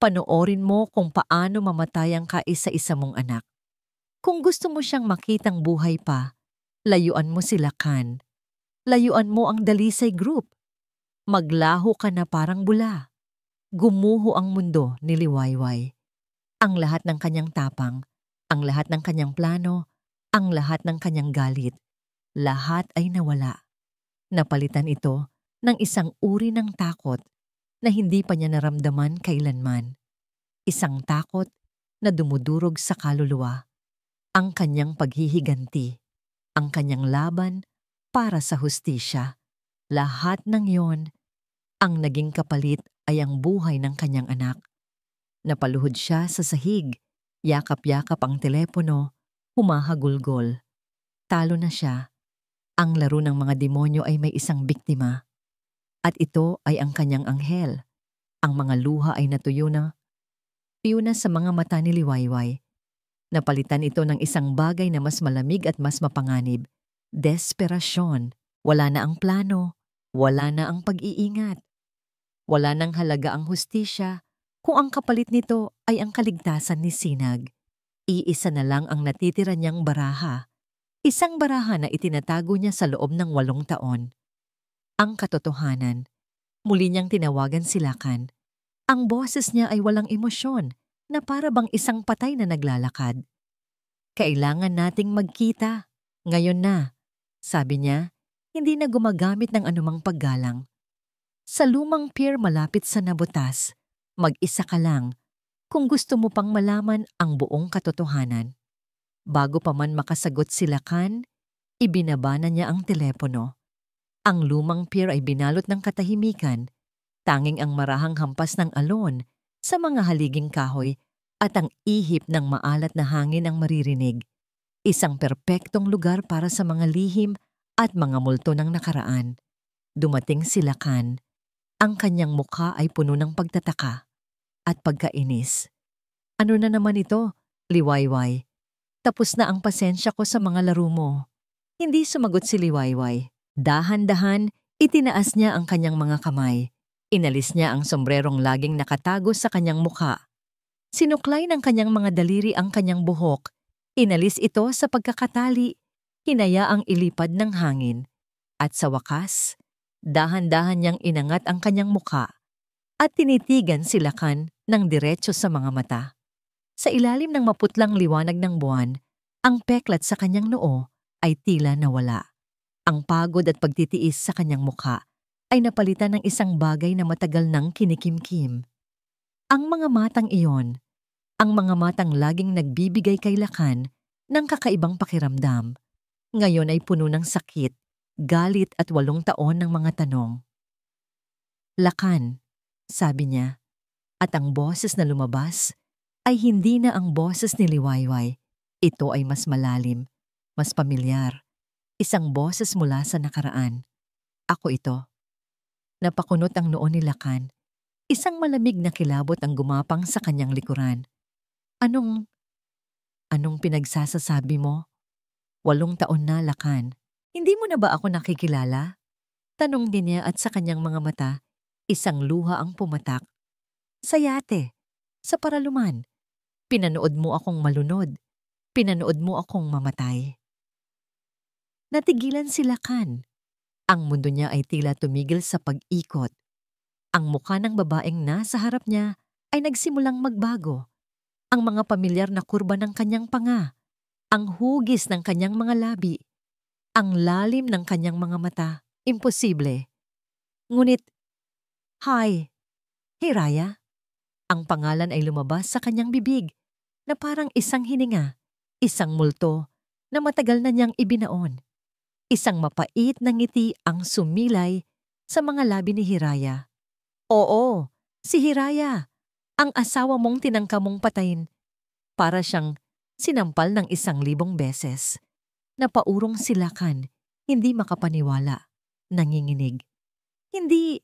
panoorin mo kung paano mamatay ang kaisa-isa mong anak. Kung gusto mo siyang makitang buhay pa, layuan mo si Lakan. Layuan mo ang Dalisay Group. Maglaho ka na parang bula. Gumuho ang mundo ni Liwayway. Ang lahat ng kanyang tapang, ang lahat ng kanyang plano, ang lahat ng kanyang galit, lahat ay nawala. Napalitan ito ng isang uri ng takot na hindi pa niya naramdaman kailanman. Isang takot na dumudurog sa kaluluwa. Ang kanyang paghihiganti, ang kanyang laban para sa hustisya. Lahat ng iyon, ang naging kapalit ay ang buhay ng kanyang anak. Napaluhod siya sa sahig, yakap-yakap ang telepono, humahagulgol. Talo na siya. Ang laro ng mga demonyo ay may isang biktima. At ito ay ang kanyang anghel. Ang mga luha ay natuyo na sa mga mata ni Liwayway. Napalitan ito ng isang bagay na mas malamig at mas mapanganib. Desperasyon. Wala na ang plano. Wala na ang pag-iingat. Wala nang halaga ang hustisya kung ang kapalit nito ay ang kaligtasan ni Sinag. Iisa na lang ang natitira niyang baraha. Isang baraha na itinatago niya sa loob ng 8 taon. Ang katotohanan. Muli niyang tinawagan si Lakan. Ang boses niya ay walang emosyon na para bang isang patay na naglalakad. Kailangan nating magkita. Ngayon na. Sabi niya, hindi na gumagamit ng anumang paggalang. Sa lumang pier malapit sa Nabotas, mag-isa ka lang kung gusto mo pang malaman ang buong katotohanan. Bago pa man makasagot si Lakan, ibinaba na niya ang telepono. Ang lumang pier ay binalot ng katahimikan, tanging ang marahang hampas ng alon sa mga haliging kahoy at ang ihip ng maalat na hangin ang maririnig. Isang perpektong lugar para sa mga lihim at mga multo ng nakaraan. Dumating si Lakan. Ang kanyang mukha ay puno ng pagtataka at pagkainis. Ano na naman ito, Liwayway? Tapos na ang pasensya ko sa mga laro mo. Hindi sumagot si Liwayway. Dahan-dahan, itinaas niya ang kanyang mga kamay. Inalis niya ang sombrerong laging nakatago sa kanyang mukha. Sinuklay ng kanyang mga daliri ang kanyang buhok. Inalis ito sa pagkakatali. Hinayaang ilipad ng hangin. At sa wakas, dahan-dahan niyang inangat ang kanyang mukha at tinitigan si Lakan ng diretso sa mga mata. Sa ilalim ng maputlang liwanag ng buwan, ang peklat sa kanyang noo ay tila nawala. Ang pagod at pagtitiis sa kanyang mukha ay napalitan ng isang bagay na matagal nang kinikimkim. Ang mga matang iyon, ang mga matang laging nagbibigay kay Lakan ng kakaibang pakiramdam, ngayon ay puno ng sakit, galit at 8 taon ng mga tanong. Lakan, sabi niya, at ang boses na lumabas ay hindi na ang boses ni Liwayway. Ito ay mas malalim, mas pamilyar. Isang boses mula sa nakaraan. Ako ito. Napakunot ang noo ni Lakan. Isang malamig na kilabot ang gumapang sa kanyang likuran. Anong pinagsasasabi mo? 8 taon na, Lakan. Hindi mo na ba ako nakikilala? Tanong din niya at sa kanyang mga mata, isang luha ang pumatak. Sa yate, sa paraluman, pinanood mo akong malunod, pinanood mo akong mamatay. Natigilan si Lakan. Ang mundo niya ay tila tumigil sa pag-ikot. Ang mukha ng babaeng nasa harap niya ay nagsimulang magbago. Ang mga pamilyar na kurba ng kanyang panga, ang hugis ng kanyang mga labi, ang lalim ng kanyang mga mata, imposible. Ngunit, "Hi, Hiraya." Ang pangalan ay lumabas sa kanyang bibig na parang isang hininga, isang multo na matagal na niyang ibinaon. Isang mapait na ngiti ang sumilay sa mga labi ni Hiraya. Oo, si Hiraya, ang asawa mong tinangka mong patayin. Para siyang sinampal ng 1,000 beses. Napaurong si Lakan, hindi makapaniwala, nanginginig. Hindi,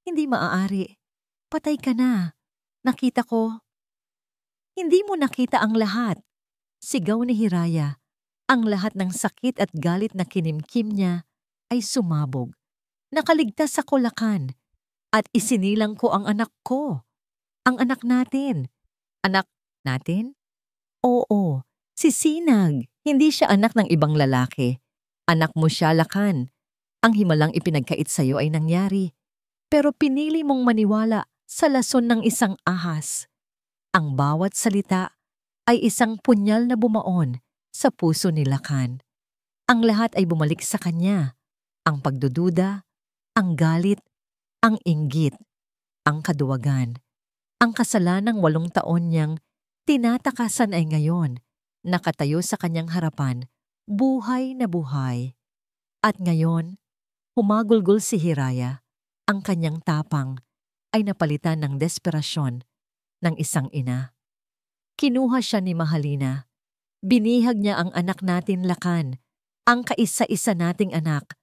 hindi maaari. Patay ka na. Nakita ko. Hindi mo nakita ang lahat. Sigaw ni Hiraya. Ang lahat ng sakit at galit na kinimkim niya ay sumabog. Nakaligtas ako, Lakan. At isinilang ko ang anak ko. Ang anak natin. Anak natin? Oo, si Sinag. Hindi siya anak ng ibang lalaki. Anak mo siya, Lakan. Ang himalang ipinagkait sa'yo ay nangyari. Pero pinili mong maniwala sa lason ng isang ahas. Ang bawat salita ay isang punyal na bumaon sa puso ni Lakan. Ang lahat ay bumalik sa kanya. Ang pagdududa, ang galit, ang inggit, ang kaduwagan. Ang kasalanang 8 taon niyang tinatakasan ay ngayon, nakatayo sa kanyang harapan, buhay na buhay. At ngayon, humagulgol si Hiraya. Ang kanyang tapang ay napalitan ng desperasyon ng isang ina. Kinuha siya ni Mahalina. Binihag niya ang anak natin, Lakan, ang kaisa-isa nating anak,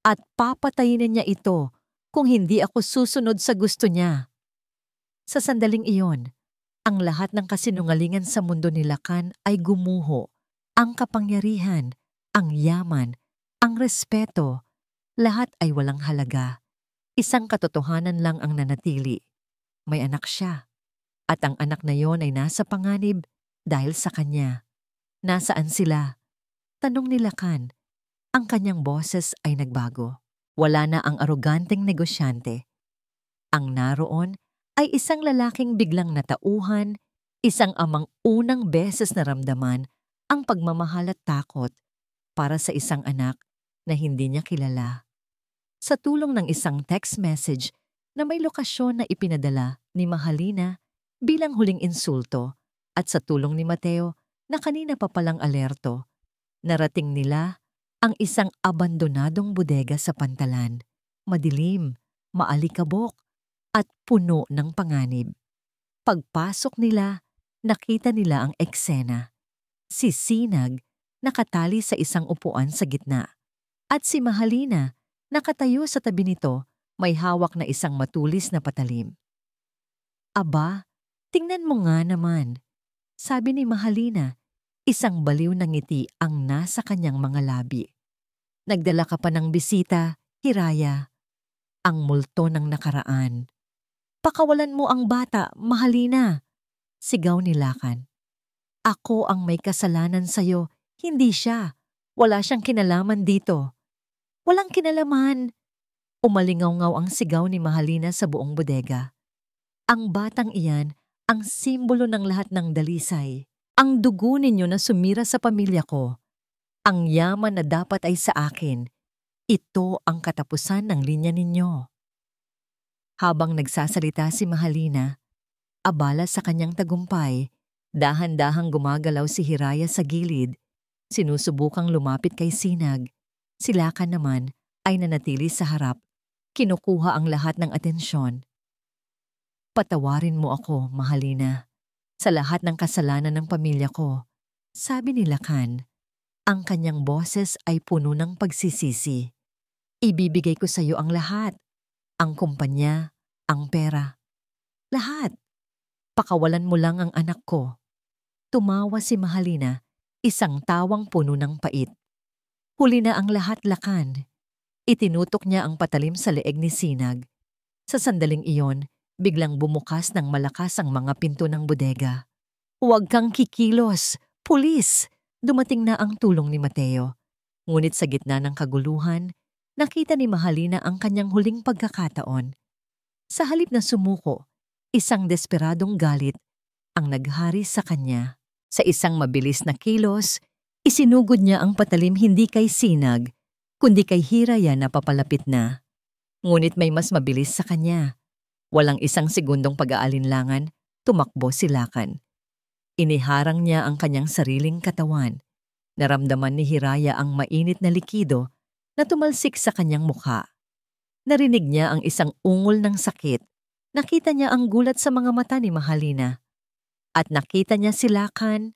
at papatayin niya ito kung hindi ako susunod sa gusto niya. Sa sandaling iyon, ang lahat ng kasinungalingan sa mundo ni Lakan ay gumuho. Ang kapangyarihan, ang yaman, ang respeto, lahat ay walang halaga. Isang katotohanan lang ang nanatili. May anak siya. At ang anak na yon ay nasa panganib dahil sa kanya. Nasaan sila? Tanong ni Lakan. Ang kanyang boses ay nagbago. Wala na ang aroganteng negosyante. Ang naroon ay isang lalaking biglang natauhan, isang amang unang beses naramdaman ang pagmamahal at takot para sa isang anak na hindi niya kilala. Sa tulong ng isang text message na may lokasyon na ipinadala ni Mahalina bilang huling insulto at sa tulong ni Mateo na kanina pa palang alerto, narating nila ang isang abandonadong bodega sa Pantalan. Madilim, maalikabok, at puno ng panganib. Pagpasok nila, nakita nila ang eksena. Si Sinag nakatali sa isang upuan sa gitna. At si Mahalina nakatayo sa tabi nito, may hawak na isang matulis na patalim. Aba, tingnan mo nga naman, sabi ni Mahalina, isang baliw na ngiti ang nasa kanyang mga labi. Nagdala ka pa ng bisita, Hiraya, ang multo ng nakaraan. Pakawalan mo ang bata, Mahalina, sigaw ni Lakan. Ako ang may kasalanan sa'yo, hindi siya. Wala siyang kinalaman dito. Walang kinalaman. Umalingaw-ngaw ang sigaw ni Mahalina sa buong bodega. Ang batang iyan ang simbolo ng lahat ng dalisay. Ang dugo ninyo na sumira sa pamilya ko. Ang yaman na dapat ay sa akin. Ito ang katapusan ng linya ninyo. Habang nagsasalita si Mahalina, abala sa kanyang tagumpay, dahan-dahang gumagalaw si Hiraya sa gilid, sinusubukang lumapit kay Sinag. Si Lakan naman ay nanatili sa harap, kinukuha ang lahat ng atensyon. Patawarin mo ako, Mahalina, sa lahat ng kasalanan ng pamilya ko, sabi ni Lakan. Ang kanyang boses ay puno ng pagsisisi. Ibibigay ko sa iyo ang lahat. Ang kumpanya, ang pera. Lahat. Pakawalan mo lang ang anak ko. Tumawa si Mahalina, isang tawang puno ng pait. Huli na ang lahat, Lakan. Itinutok niya ang patalim sa leeg ni Sinag. Sa sandaling iyon, Biglang bumukas ng malakas ang mga pinto ng bodega. "Huwag kang kikilos! Pulis!" Dumating na ang tulong ni Mateo. Ngunit sa gitna ng kaguluhan, nakita ni Mahalina ang kanyang huling pagkakataon. Sa halip na sumuko, isang desperadong galit ang naghari sa kanya. Sa isang mabilis na kilos, isinugod niya ang patalim hindi kay Sinag, kundi kay Hiraya na papalapit na. Ngunit may mas mabilis sa kanya. Walang isang segundong pag-aalinlangan, tumakbo si Lakan. Iniharang niya ang kanyang sariling katawan. Naramdaman ni Hiraya ang mainit na likido na tumalsik sa kanyang mukha. Narinig niya ang isang ungol ng sakit. Nakita niya ang gulat sa mga mata ni Mahalina. At nakita niya si Lakan.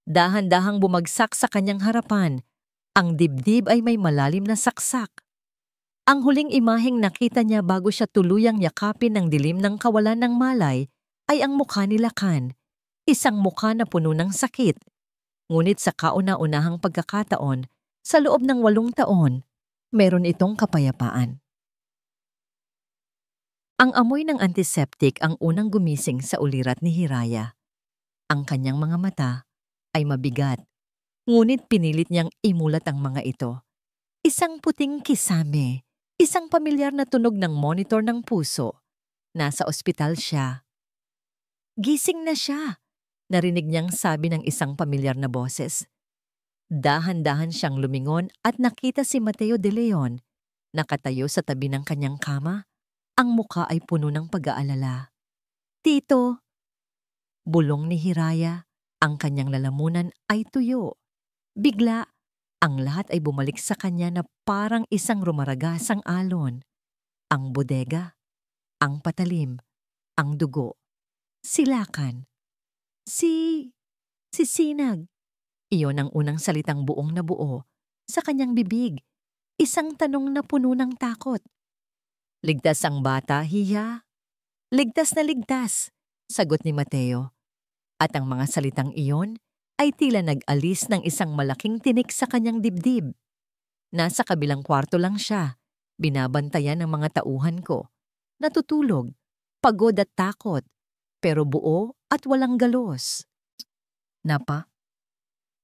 Dahan-dahang bumagsak sa kanyang harapan. Ang dibdib ay may malalim na saksak. Ang huling imaheng nakita niya bago siya tuluyang yakapin ng dilim ng kawalan ng malay ay ang mukha ni Lakan. Isang mukha na puno ng sakit. Ngunit sa kauna-unahang pagkakataon, sa loob ng 8 taon, meron itong kapayapaan. Ang amoy ng antiseptic ang unang gumising sa ulirat ni Hiraya. Ang kanyang mga mata ay mabigat, ngunit pinilit niyang imulat ang mga ito. Isang puting kisame, isang pamilyar na tunog ng monitor ng puso. Nasa ospital siya. "Gising na siya," narinig niyang sabi ng isang pamilyar na boses. Dahan-dahan siyang lumingon at nakita si Mateo de Leon, nakatayo sa tabi ng kanyang kama. Ang mukha ay puno ng pag-aalala. "Tito," bulong ni Hiraya, ang kanyang lalamunan ay tuyo. Bigla, ang lahat ay bumalik sa kanya na parang isang rumaragasang alon. Ang bodega, ang patalim, ang dugo. Si Lakan. Si Sinag. Iyon ang unang salitang buong na buo sa kanyang bibig. Isang tanong na puno ng takot. "Ligtas ang bata, Hiya?" "Ligtas na ligtas," sagot ni Mateo. At ang mga salitang iyon ay tila nag-alis ng isang malaking tinik sa kanyang dibdib. Nasa kabilang kwarto lang siya, binabantayan ng mga tauhan ko. Natutulog, pagod at takot, pero buo at walang galos.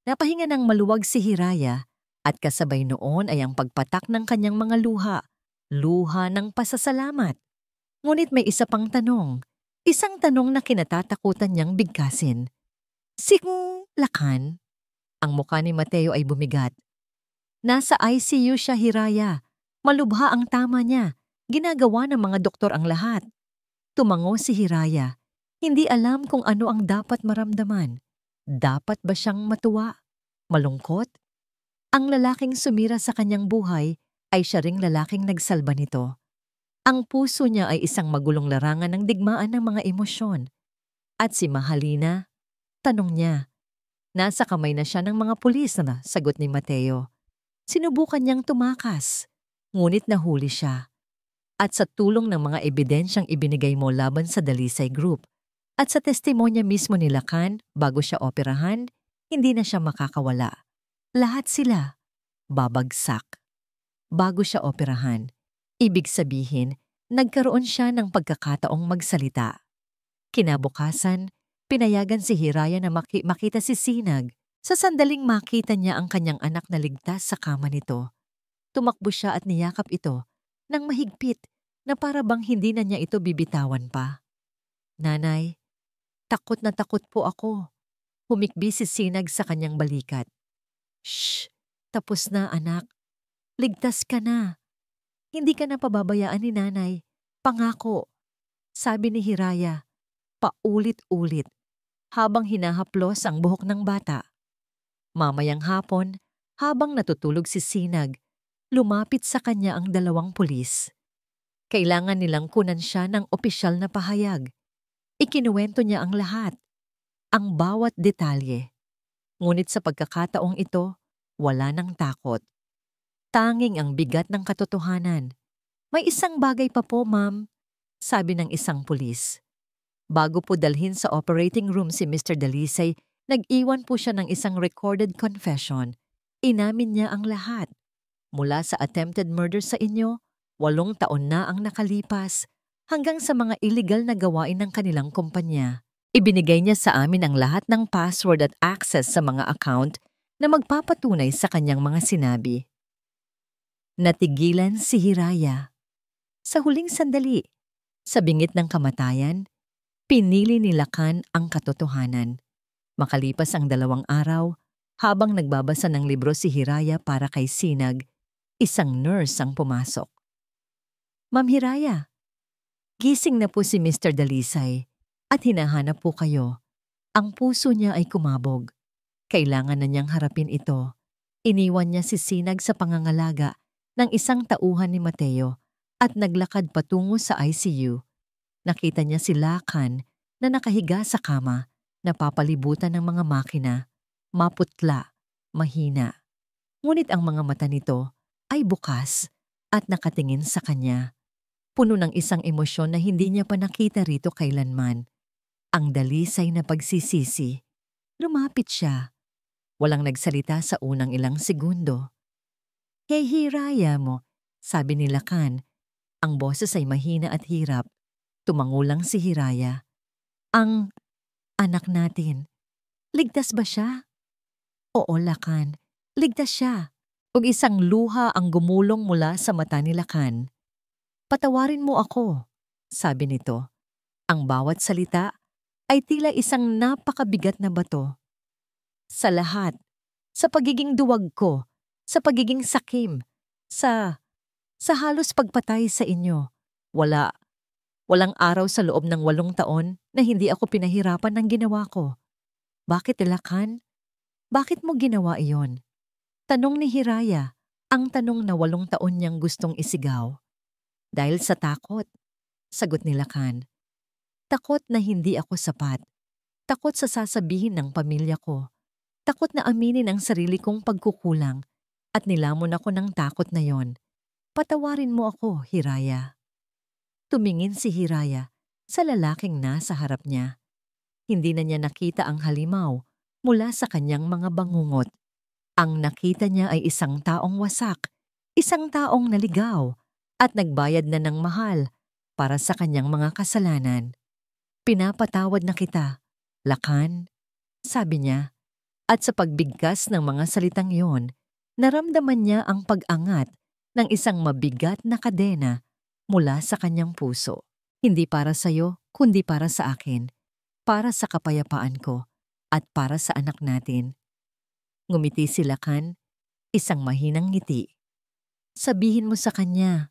Napahinga ng maluwag si Hiraya at kasabay noon ay ang pagpatak ng kanyang mga luha ng pasasalamat. Ngunit may isa pang tanong, isang tanong na kinatatakutan niyang bigkasin. "Si Lakan?" Ang mukha ni Mateo ay bumigat. "Nasa ICU siya, Hiraya. Malubha ang tama niya. Ginagawa ng mga doktor ang lahat." Tumango si Hiraya. Hindi alam kung ano ang dapat maramdaman. Dapat ba siyang matuwa? Malungkot? Ang lalaking sumira sa kanyang buhay ay siya ring lalaking nagsalba nito. Ang puso niya ay isang magulong larangan ng digmaan ng mga emosyon. At si Mahalina, tanong niya. Nasa kamay na siya ng mga pulis na sagot ni Mateo. Sinubukan niyang tumakas, ngunit nahuli siya. At sa tulong ng mga ebidensyang ibinigay mo laban sa Dalisay Group at sa testimonya mismo ni Lakan bago siya operahan, hindi na siya makakawala. Lahat sila babagsak. Bago siya operahan, ibig sabihin, nagkaroon siya ng pagkakataong magsalita. Kinabukasan, pinayagan si Hiraya na makita si Sinag. Sa sandaling makita niya ang kanyang anak na ligtas sa kama nito. Tumakbo siya at niyakap ito nang mahigpit na para bang hindi na niya ito bibitawan pa. "Nanay, takot na takot po ako." Humikbi si Sinag sa kanyang balikat. "Shh! Tapos na, anak. Ligtas ka na. Hindi ka na pababayaan ni nanay. Pangako," sabi ni Hiraya, paulit-ulit, habang hinahaplos ang buhok ng bata. Mamayang hapon, habang natutulog si Sinag, lumapit sa kanya ang 2 pulis. Kailangan nilang kunan siya ng opisyal na pahayag. Ikinuwento niya ang lahat, ang bawat detalye. Ngunit sa pagkakataong ito, wala nang takot. Tanging ang bigat ng katotohanan. "May isang bagay pa po, ma'am," sabi ng isang pulis. Bago po dalhin sa operating room si Mr. Dalisay, nag-iwan po siya ng isang recorded confession. Inamin niya ang lahat. Mula sa attempted murder sa inyo, 8 taon na ang nakalipas hanggang sa mga illegal na gawain ng kanilang kumpanya. Ibinigay niya sa amin ang lahat ng password at access sa mga account na magpapatunay sa kanyang mga sinabi. Natigilan si Hiraya. Sa huling sandali, sa bingit ng kamatayan, pinili ni Lakan ang katotohanan. Makalipas ang 2 araw, habang nagbabasa ng libro si Hiraya para kay Sinag, isang nurse ang pumasok. Ma'am Hiraya, gising na po si Mr. Dalisay at hinahanap po kayo. Ang puso niya ay kumabog. Kailangan na niyang harapin ito. Iniwan niya si Sinag sa pangangalaga ng isang tauhan ni Mateo at naglakad patungo sa ICU. Nakita niya si Lakan na nakahiga sa kama, napapalibutan ng mga makina, maputla, mahina. Ngunit ang mga mata nito ay bukas at nakatingin sa kanya. Puno ng isang emosyon na hindi niya pa nakita rito kailanman. Ang dalisay na pagsisisi. Lumapit siya. Walang nagsalita sa unang ilang segundo. Hey Hiraya mo, sabi ni Lakan. Ang boses ay mahina at hirap. Tumango lang si Hiraya. Ang anak natin, ligtas ba siya? Oo, Lakan, ligtas siya. Ug isang luha ang gumulong mula sa mata ni Lakan. Patawarin mo ako, sabi nito. Ang bawat salita ay tila isang napakabigat na bato. Sa lahat, sa pagiging duwag ko, sa pagiging sakim, sa halos pagpatay sa inyo, walang araw sa loob ng 8 taon na hindi ako pinahirapan ng ginawa ko. Bakit, Lakan? Bakit mo ginawa iyon? Tanong ni Hiraya, ang tanong na 8 taon niyang gustong isigaw. Dahil sa takot, sagot ni Lakan. Takot na hindi ako sapat. Takot sa sasabihin ng pamilya ko. Takot na aminin ang sarili kong pagkukulang at nilamon ako ng takot na yon. Patawarin mo ako, Hiraya. Tumingin si Hiraya sa lalaking nasa harap niya. Hindi na niya nakita ang halimaw mula sa kanyang mga bangungot. Ang nakita niya ay isang taong wasak, isang taong naligaw at nagbayad na ng mahal para sa kanyang mga kasalanan. Pinapatawad na kita, Lakan, sabi niya. At sa pagbigkas ng mga salitang yon, naramdaman niya ang pag-angat ng isang mabigat na kadena mula sa kanyang puso. Hindi para sa iyo, kundi para sa akin, para sa kapayapaan ko, at para sa anak natin. Ngumiti si Lakan, isang mahinang ngiti. Sabihin mo sa kanya,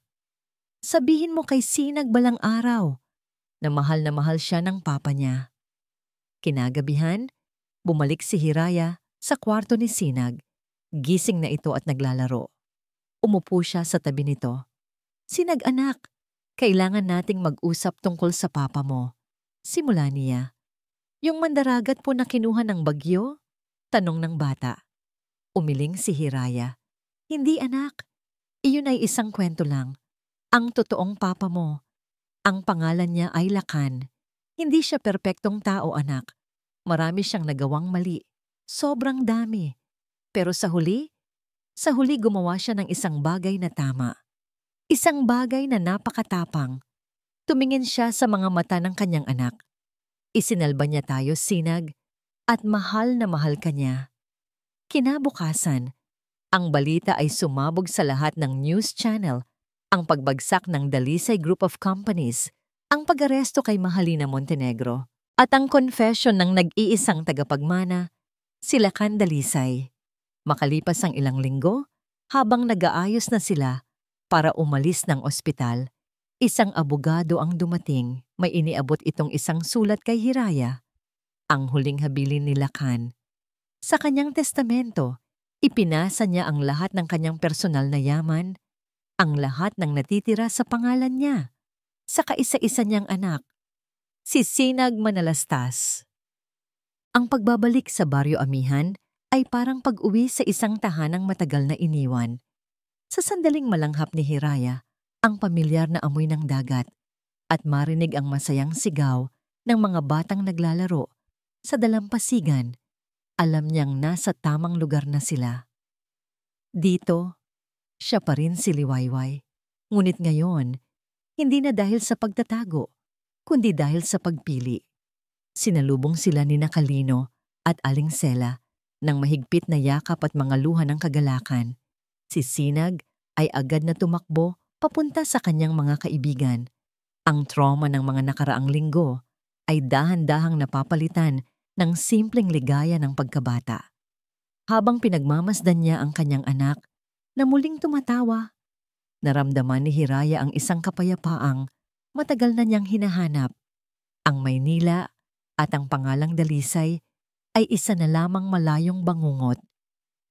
sabihin mo kay Sinag balang araw na mahal siya ng papa niya. Kinagabihan, bumalik si Hiraya sa kwarto ni Sinag. Gising na ito at naglalaro. Umupo siya sa tabi nito. Sinag anak, kailangan nating mag-usap tungkol sa papa mo. Simula niya. Yung mandaragat po na kinuha ng bagyo? Tanong ng bata. Umiling si Hiraya. Hindi anak, iyon ay isang kwento lang. Ang totoong papa mo. Ang pangalan niya ay Lakan. Hindi siya perpektong tao anak. Marami siyang nagawang mali. Sobrang dami. Pero sa huli gumawa siya ng isang bagay na tama. Isang bagay na napakatapang. Tumingin siya sa mga mata ng kanyang anak. Isinalba niya tayo, Sinag, at mahal na mahal ka niya. Kinabukasan, ang balita ay sumabog sa lahat ng news channel, ang pagbagsak ng Dalisay Group of Companies, ang pag-aresto kay Mahalina Montenegro, at ang confession ng nag-iisang tagapagmana, si Lakan Dalisay. Makalipas ang ilang linggo, habang nag-aayos na sila para umalis ng ospital, isang abogado ang dumating. May iniabot itong isang sulat kay Hiraya. Ang huling habilin ni Lakan. Sa kanyang testamento, ipinasa niya ang lahat ng kanyang personal na yaman, ang lahat ng natitira sa pangalan niya, sa kaisa-isa niyang anak, si Sinag Manalastas. Ang pagbabalik sa Baryo Amihan ay parang pag-uwi sa isang tahanang matagal na iniwan. Sa sandaling malanghap ni Hiraya, ang pamilyar na amoy ng dagat at marinig ang masayang sigaw ng mga batang naglalaro sa dalampasigan, alam niyang nasa tamang lugar na sila. Dito, siya pa rin si Liwayway. Ngunit ngayon, Hindi na dahil sa pagtatago, kundi dahil sa pagpili. Sinalubong sila ni Nakalino at Aling Sela ng mahigpit na yakap at mga luha ng kagalakan. Si Sinag ay agad na tumakbo papunta sa kanyang mga kaibigan. Ang trauma ng mga nakaraang linggo ay dahan-dahang napapalitan ng simpleng ligaya ng pagkabata. Habang pinagmamasdan niya ang kanyang anak na muling tumatawa, naramdaman ni Hiraya ang isang kapayapaang matagal na niyang hinahanap. Ang Maynila at ang pangalang Dalisay ay isa na lamang malayong bangungot.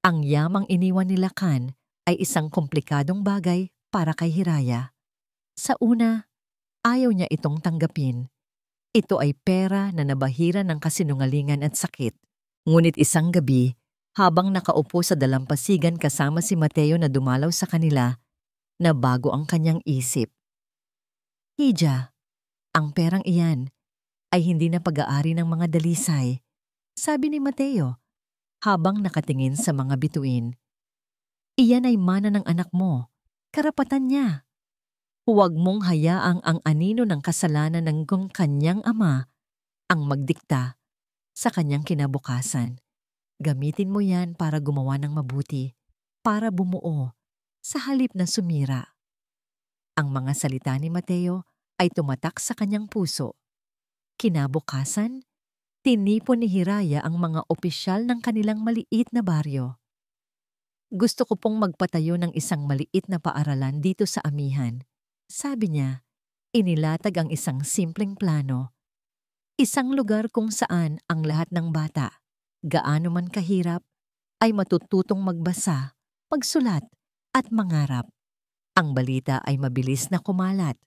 Ang yamang iniwan ni Lakan ay isang komplikadong bagay para kay Hiraya. Sa una, ayaw niya itong tanggapin. Ito ay pera na nabahira ng kasinungalingan at sakit. Ngunit isang gabi, habang nakaupo sa dalampasigan kasama si Mateo na dumalaw sa kanila, nabago ang kanyang isip. Hija, ang perang iyan ay hindi na pag-aari ng mga Dalisay, sabi ni Mateo habang nakatingin sa mga bituin. Iyan ay mana ng anak mo, karapatan niya. Huwag mong hayaang ang anino ng kasalanan ng kanyang ama ang magdikta sa kanyang kinabukasan. Gamitin mo yan para gumawa ng mabuti, para bumuo, sa halip na sumira. Ang mga salita ni Mateo ay tumatak sa kanyang puso. Kinabukasan, tinipon ni Hiraya ang mga opisyal ng kanilang maliit na baryo. Gusto ko pong magpatayo ng isang maliit na paaralan dito sa amihan. Sabi niya, inilatag ang isang simpleng plano. Isang lugar kung saan ang lahat ng bata, gaano man kahirap, ay matututong magbasa, magsulat, at mangarap. Ang balita ay mabilis na kumalat.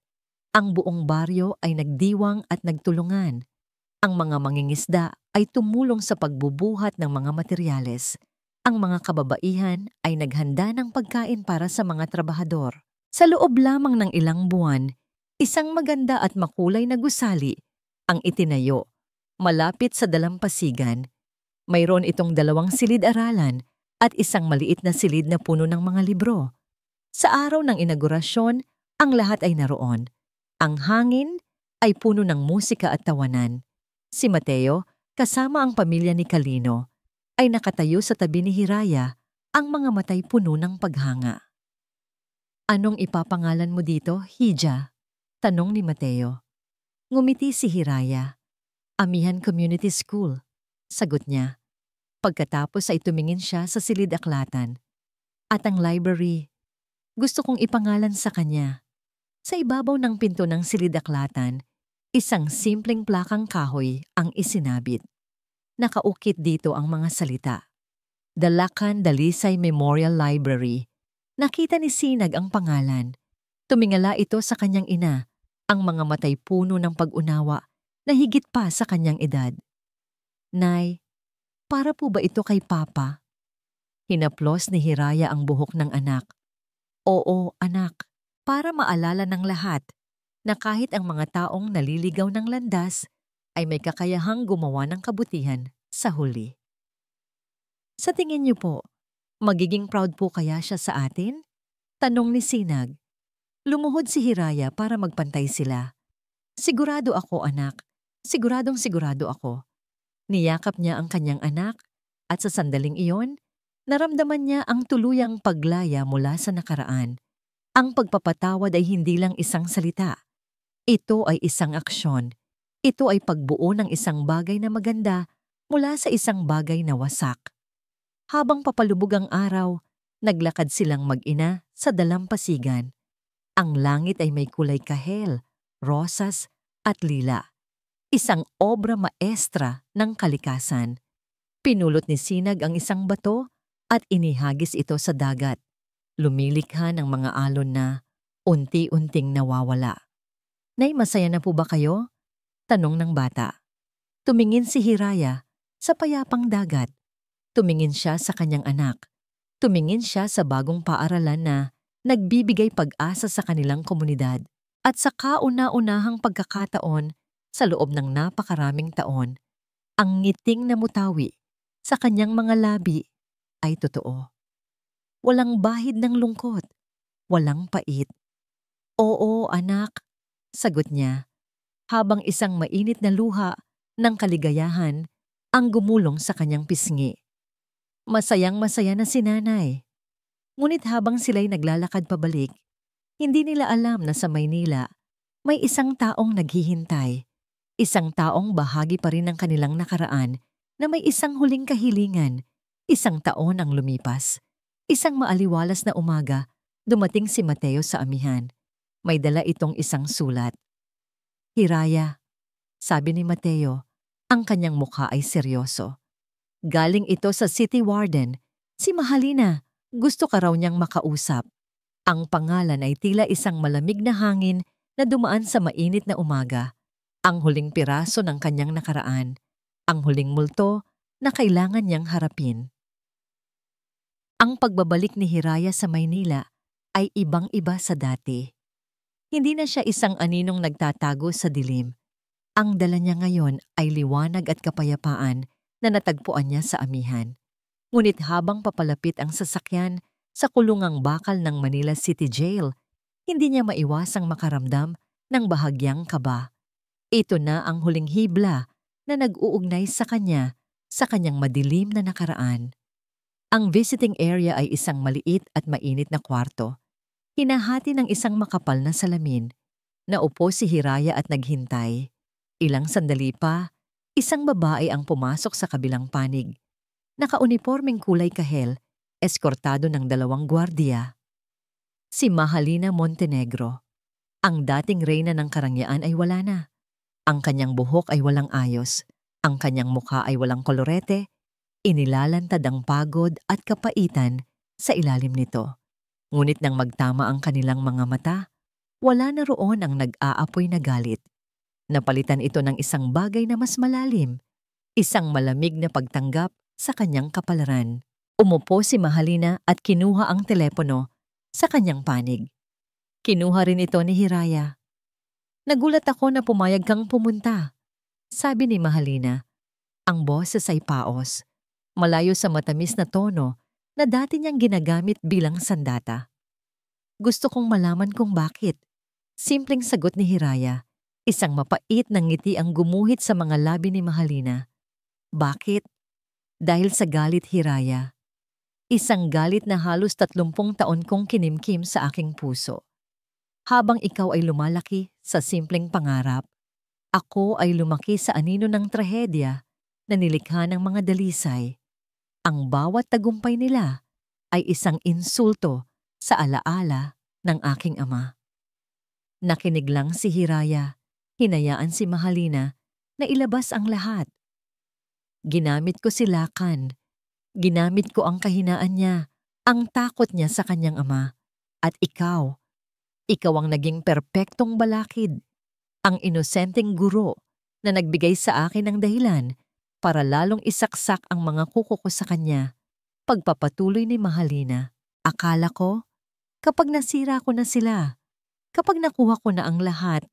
Ang buong baryo ay nagdiwang at nagtulungan. Ang mga mangingisda ay tumulong sa pagbubuhat ng mga materyales. Ang mga kababaihan ay naghanda ng pagkain para sa mga trabahador. Sa loob lamang ng ilang buwan, isang maganda at makulay na gusali ang itinayo. Malapit sa dalampasigan, mayroon itong 2 silid-aralan at isang maliit na silid na puno ng mga libro. Sa araw ng inaugurasyon, ang lahat ay naroon. Ang hangin ay puno ng musika at tawanan. Si Mateo, kasama ang pamilya ni Kalino, ay nakatayo sa tabi ni Hiraya, ang mga matay puno ng paghanga. Anong ipapangalan mo dito, Hija? Tanong ni Mateo. Ngumiti si Hiraya. Amihan Community School, sagot niya. Pagkatapos ay tumingin siya sa silid-aklatan. At ang library, gusto kong ipangalan sa kanya. Sa ibabaw ng pinto ng silid-aklatan, isang simpleng plakang kahoy ang isinabit. Nakaukit dito ang mga salita. The Lakan Dalisay Memorial Library. Nakita ni Sinag ang pangalan. Tumingala ito sa kanyang ina, ang mga matay puno ng pag-unawa na higit pa sa kanyang edad. Nay, para po ba ito kay Papa? Hinaplos ni Hiraya ang buhok ng anak. Oo, anak, para maalala ng lahat na kahit ang mga taong naliligaw ng landas ay may kakayahang gumawa ng kabutihan sa huli. Sa tingin niyo po, magiging proud po kaya siya sa atin? Tanong ni Sinag. Lumuhod si Hiraya para magpantay sila. Sigurado ako, anak. Siguradong sigurado ako. Niyakap niya ang kanyang anak at sa sandaling iyon, naramdaman niya ang tuluyang paglaya mula sa nakaraan. Ang pagpapatawad ay hindi lang isang salita. Ito ay isang aksyon. Ito ay pagbuo ng isang bagay na maganda mula sa isang bagay na wasak. Habang papalubog ang araw, naglakad silang mag-ina sa dalampasigan. Ang langit ay may kulay kahel, rosas at lila. Isang obra maestra ng kalikasan. Pinulot ni Sinag ang isang bato at inihagis ito sa dagat. Lumilikha ng mga alon na unti-unting nawawala. Nay, masaya na po ba kayo? Tanong ng bata. Tumingin si Hiraya sa payapang dagat. Tumingin siya sa kanyang anak. Tumingin siya sa bagong paaralan na nagbibigay pag-asa sa kanilang komunidad. At sa kauna-unahang pagkakataon sa loob ng napakaraming taon, ang ngiting na mutawi sa kanyang mga labi ay totoo. Walang bahid ng lungkot, walang pait. Oo, anak, sagot niya, habang isang mainit na luha ng kaligayahan ang gumulong sa kanyang pisngi. Masayang-masaya na si nanay. Ngunit habang sila'y naglalakad pabalik, hindi nila alam na sa Maynila may isang taong naghihintay. Isang taong bahagi pa rin ng kanilang nakaraan na may isang huling kahilingan. Isang taon ang lumipas. Isang maaliwalas na umaga, dumating si Mateo sa amihan. May dala itong isang sulat. Hiraya, sabi ni Mateo, ang kanyang mukha ay seryoso. Galing ito sa city warden, si Mahalina. Gusto ka raw niyang makausap. Ang pangalan ay tila isang malamig na hangin na dumaan sa mainit na umaga. Ang huling piraso ng kanyang nakaraan. Ang huling multo na kailangan niyang harapin. Ang pagbabalik ni Hiraya sa Maynila ay ibang-iba sa dati. Hindi na siya isang aninong nagtatago sa dilim. Ang dala niya ngayon ay liwanag at kapayapaan na natagpuan niya sa amihan. Ngunit habang papalapit ang sasakyan sa kulungang bakal ng Manila City Jail, hindi niya maiwasang makaramdam ng bahagyang kaba. Ito na ang huling hibla na nag-uugnay sa kanya sa kanyang madilim na nakaraan. Ang visiting area ay isang maliit at mainit na kwarto. Hinahati ng isang makapal na salamin. Naupo si Hiraya at naghintay. Ilang sandali pa, isang babae ang pumasok sa kabilang panig. Nakaunipormeng kulay kahel, eskortado ng 2 gwardiya. Si Mahalina Montenegro. Ang dating reyna ng karangyaan ay wala na. Ang kanyang buhok ay walang ayos. Ang kanyang mukha ay walang kolorete. Inilalantad ang pagod at kapaitan sa ilalim nito. Ngunit nang magtama ang kanilang mga mata, wala na roon ang nag-aapoy na galit. Napalitan ito ng isang bagay na mas malalim, isang malamig na pagtanggap sa kanyang kapalaran. Umupo si Mahalina at kinuha ang telepono sa kanyang panig. Kinuha rin ito ni Hiraya. Nagulat ako na pumayag kang pumunta. Sabi ni Mahalina, ang boses ay paos, malayo sa matamis na tono na dati niyang ginagamit bilang sandata. Gusto kong malaman kung bakit. Simpleng sagot ni Hiraya. Isang mapait na ngiti ang gumuhit sa mga labi ni Mahalina. Bakit? Dahil sa galit, Hiraya. Isang galit na halos 30 taon kong kinimkim sa aking puso. Habang ikaw ay lumalaki sa simpleng pangarap, ako ay lumaki sa anino ng trahedya na nilikha ng mga dalisay. Ang bawat tagumpay nila ay isang insulto sa alaala ng aking ama. Nakinig lang si Hiraya, hinayaan si Mahalina na ilabas ang lahat. Ginamit ko si Lakan, ginamit ko ang kahinaan niya, ang takot niya sa kanyang ama. At ikaw ang naging perpektong balakid, ang inosenteng guro na nagbigay sa akin ng dahilan para lalong isaksak ang mga kuko ko sa kanya. Pagpapatuloy ni Mahalina, akala ko, kapag nasira ko na sila, kapag nakuha ko na ang lahat,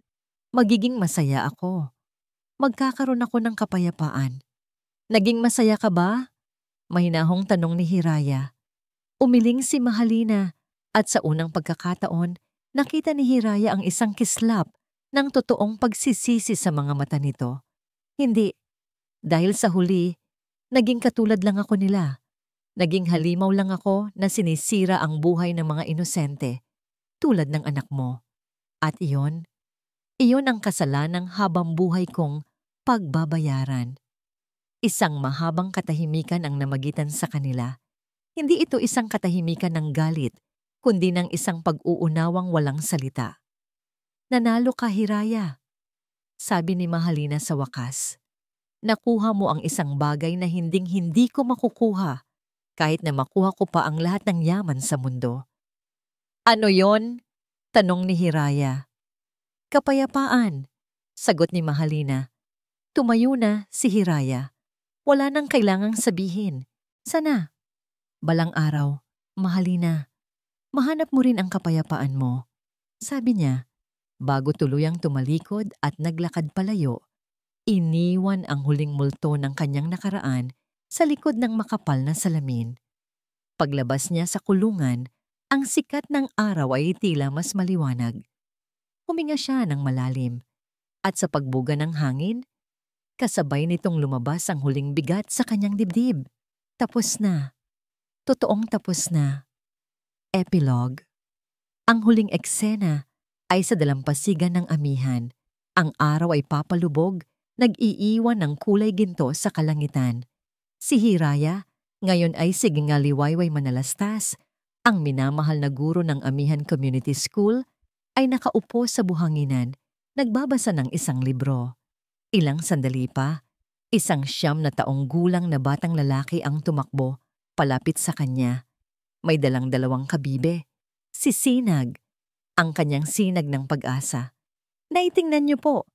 magiging masaya ako. Magkakaroon ako ng kapayapaan. Naging masaya ka ba? Mahinahong tanong ni Hiraya. Umiling si Mahalina at sa unang pagkakataon, nakita ni Hiraya ang isang kislap ng totoong pagsisisi sa mga mata nito. Hindi. Dahil sa huli, naging katulad lang ako nila. Naging halimaw lang ako na sinisira ang buhay ng mga inosente, tulad ng anak mo. At iyon ang kasalanang habang buhay kong pagbabayaran. Isang mahabang katahimikan ang namagitan sa kanila. Hindi ito isang katahimikan ng galit, kundi ng isang pag-uunawang walang salita. Nanalo ka, Hiraya, sabi ni Mahalina sa wakas. Nakuha mo ang isang bagay na hinding-hindi ko makukuha, kahit na makuha ko pa ang lahat ng yaman sa mundo. Ano yon? Tanong ni Hiraya. Kapayapaan, sagot ni Mahalina. Tumayo na si Hiraya. Wala nang kailangang sabihin. Sana. Balang araw, Mahalina, mahanap mo rin ang kapayapaan mo. Sabi niya, bago tuluyang tumalikod at naglakad palayo. Iniwan ang huling multo ng kanyang nakaraan sa likod ng makapal na salamin. Paglabas niya sa kulungan, ang sikat ng araw ay tila mas maliwanag. Huminga siya ng malalim at sa pagbuga ng hangin, kasabay nitong lumabas ang huling bigat sa kanyang dibdib. Tapos na. Totoong tapos na. Epilogue. Ang huling eksena ay sa dalampasigan ng amihan. Ang araw ay papalubog, nag-iiwan ng kulay ginto sa kalangitan. Si Hiraya, ngayon ay sigingaliwayway manalastas. Ang minamahal na guro ng Amihan Community School ay nakaupo sa buhanginan, nagbabasa ng isang libro. Ilang sandali pa, isang 9 na taong gulang na batang lalaki ang tumakbo palapit sa kanya. May dalang 2 kabibe. Si Sinag, ang kanyang sinag ng pag-asa. Naitingnan niyo po,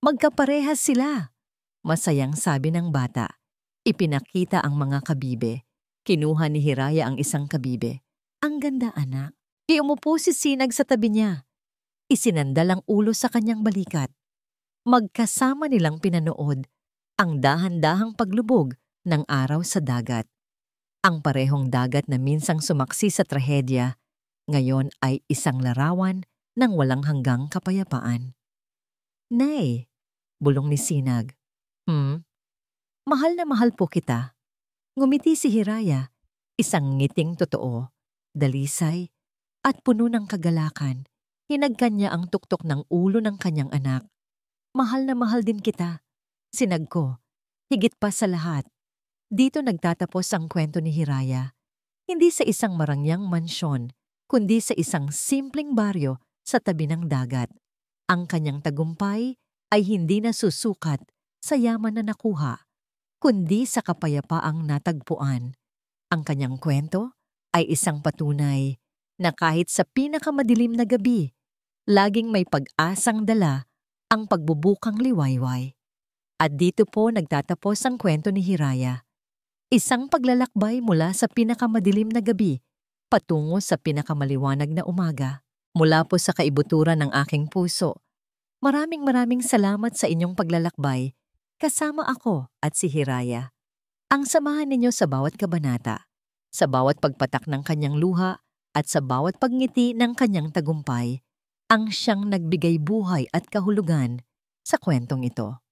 magkaparehas sila. Masayang sabi ng bata. Ipinakita ang mga kabibe. Kinuha ni Hiraya ang isang kabibe. Ang ganda, anak. Umupo si Sinag sa tabi niya. Isinandal ang ulo sa kanyang balikat. Magkasama nilang pinanood ang dahan-dahang paglubog ng araw sa dagat. Ang parehong dagat na minsang sumaksi sa trahedya, ngayon ay isang larawan ng walang hanggang kapayapaan. Nay, bulong ni Sinag. Mahal na mahal po kita. Ngumiti si Hiraya, isang ngiting totoo, dalisay, at puno ng kagalakan. Hinagkan niya ang tuktok ng ulo ng kanyang anak. Mahal na mahal din kita. Sinag ko, higit pa sa lahat. Dito nagtatapos ang kwento ni Hiraya. Hindi sa isang marangyang mansyon, kundi sa isang simpleng baryo sa tabi ng dagat. Ang kanyang tagumpay ay hindi nasusukat sa yaman na nakuha, kundi sa kapayapaang natagpuan. Ang kanyang kwento ay isang patunay na kahit sa pinakamadilim na gabi, laging may pag-asang dala ang pagbubukang liwayway. At dito po nagtatapos ang kwento ni Hiraya. Isang paglalakbay mula sa pinakamadilim na gabi patungo sa pinakamaliwanag na umaga. Mula po sa kaibuturan ng aking puso, maraming salamat sa inyong paglalakbay kasama ako at si Hiraya. Ang samahan ninyo sa bawat kabanata, sa bawat pagpatak ng kanyang luha at sa bawat pagngiti ng kanyang tagumpay, ang siyang nagbigay buhay at kahulugan sa kwentong ito.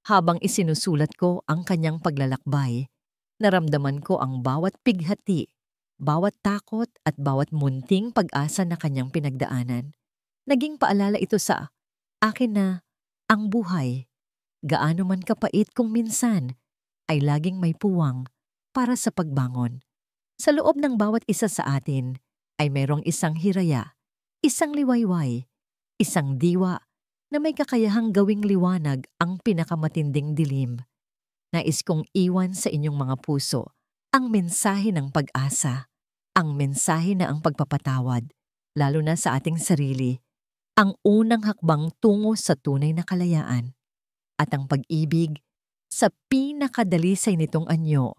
Habang isinusulat ko ang kanyang paglalakbay, naramdaman ko ang bawat pighati, bawat takot at bawat munting pag-asa na kanyang pinagdaanan. Naging paalala ito sa akin na ang buhay, gaano man kapait kung minsan, ay laging may puwang para sa pagbangon. Sa loob ng bawat isa sa atin ay mayroong isang Hiraya, isang liwayway, isang diwa na may kakayahang gawing liwanag ang pinakamatinding dilim. Nais kong iwan sa inyong mga puso ang mensahe ng pag-asa, ang mensahe na ang pagpapatawad, lalo na sa ating sarili, ang unang hakbang tungo sa tunay na kalayaan, at ang pag-ibig sa pinakadalisay nitong anyo,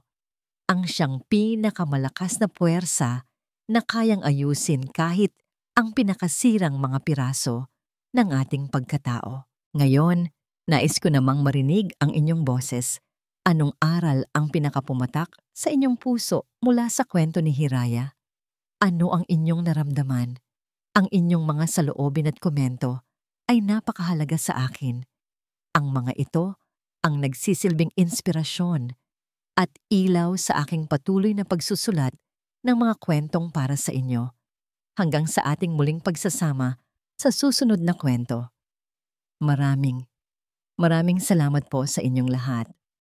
ang siyang pinakamalakas na puwersa na kayang ayusin kahit ang pinakasirang mga piraso ng ating pagkatao. Ngayon, nais ko namang marinig ang inyong boses. Anong aral ang pinakapumatak sa inyong puso mula sa kwento ni Hiraya? Ano ang inyong naramdaman? Ang inyong mga saloobin at komento ay napakahalaga sa akin. Ang mga ito ang nagsisilbing inspirasyon at ilaw sa aking patuloy na pagsusulat ng mga kwentong para sa inyo. Hanggang sa ating muling pagsasama sa susunod na kwento. Maraming salamat po sa inyong lahat.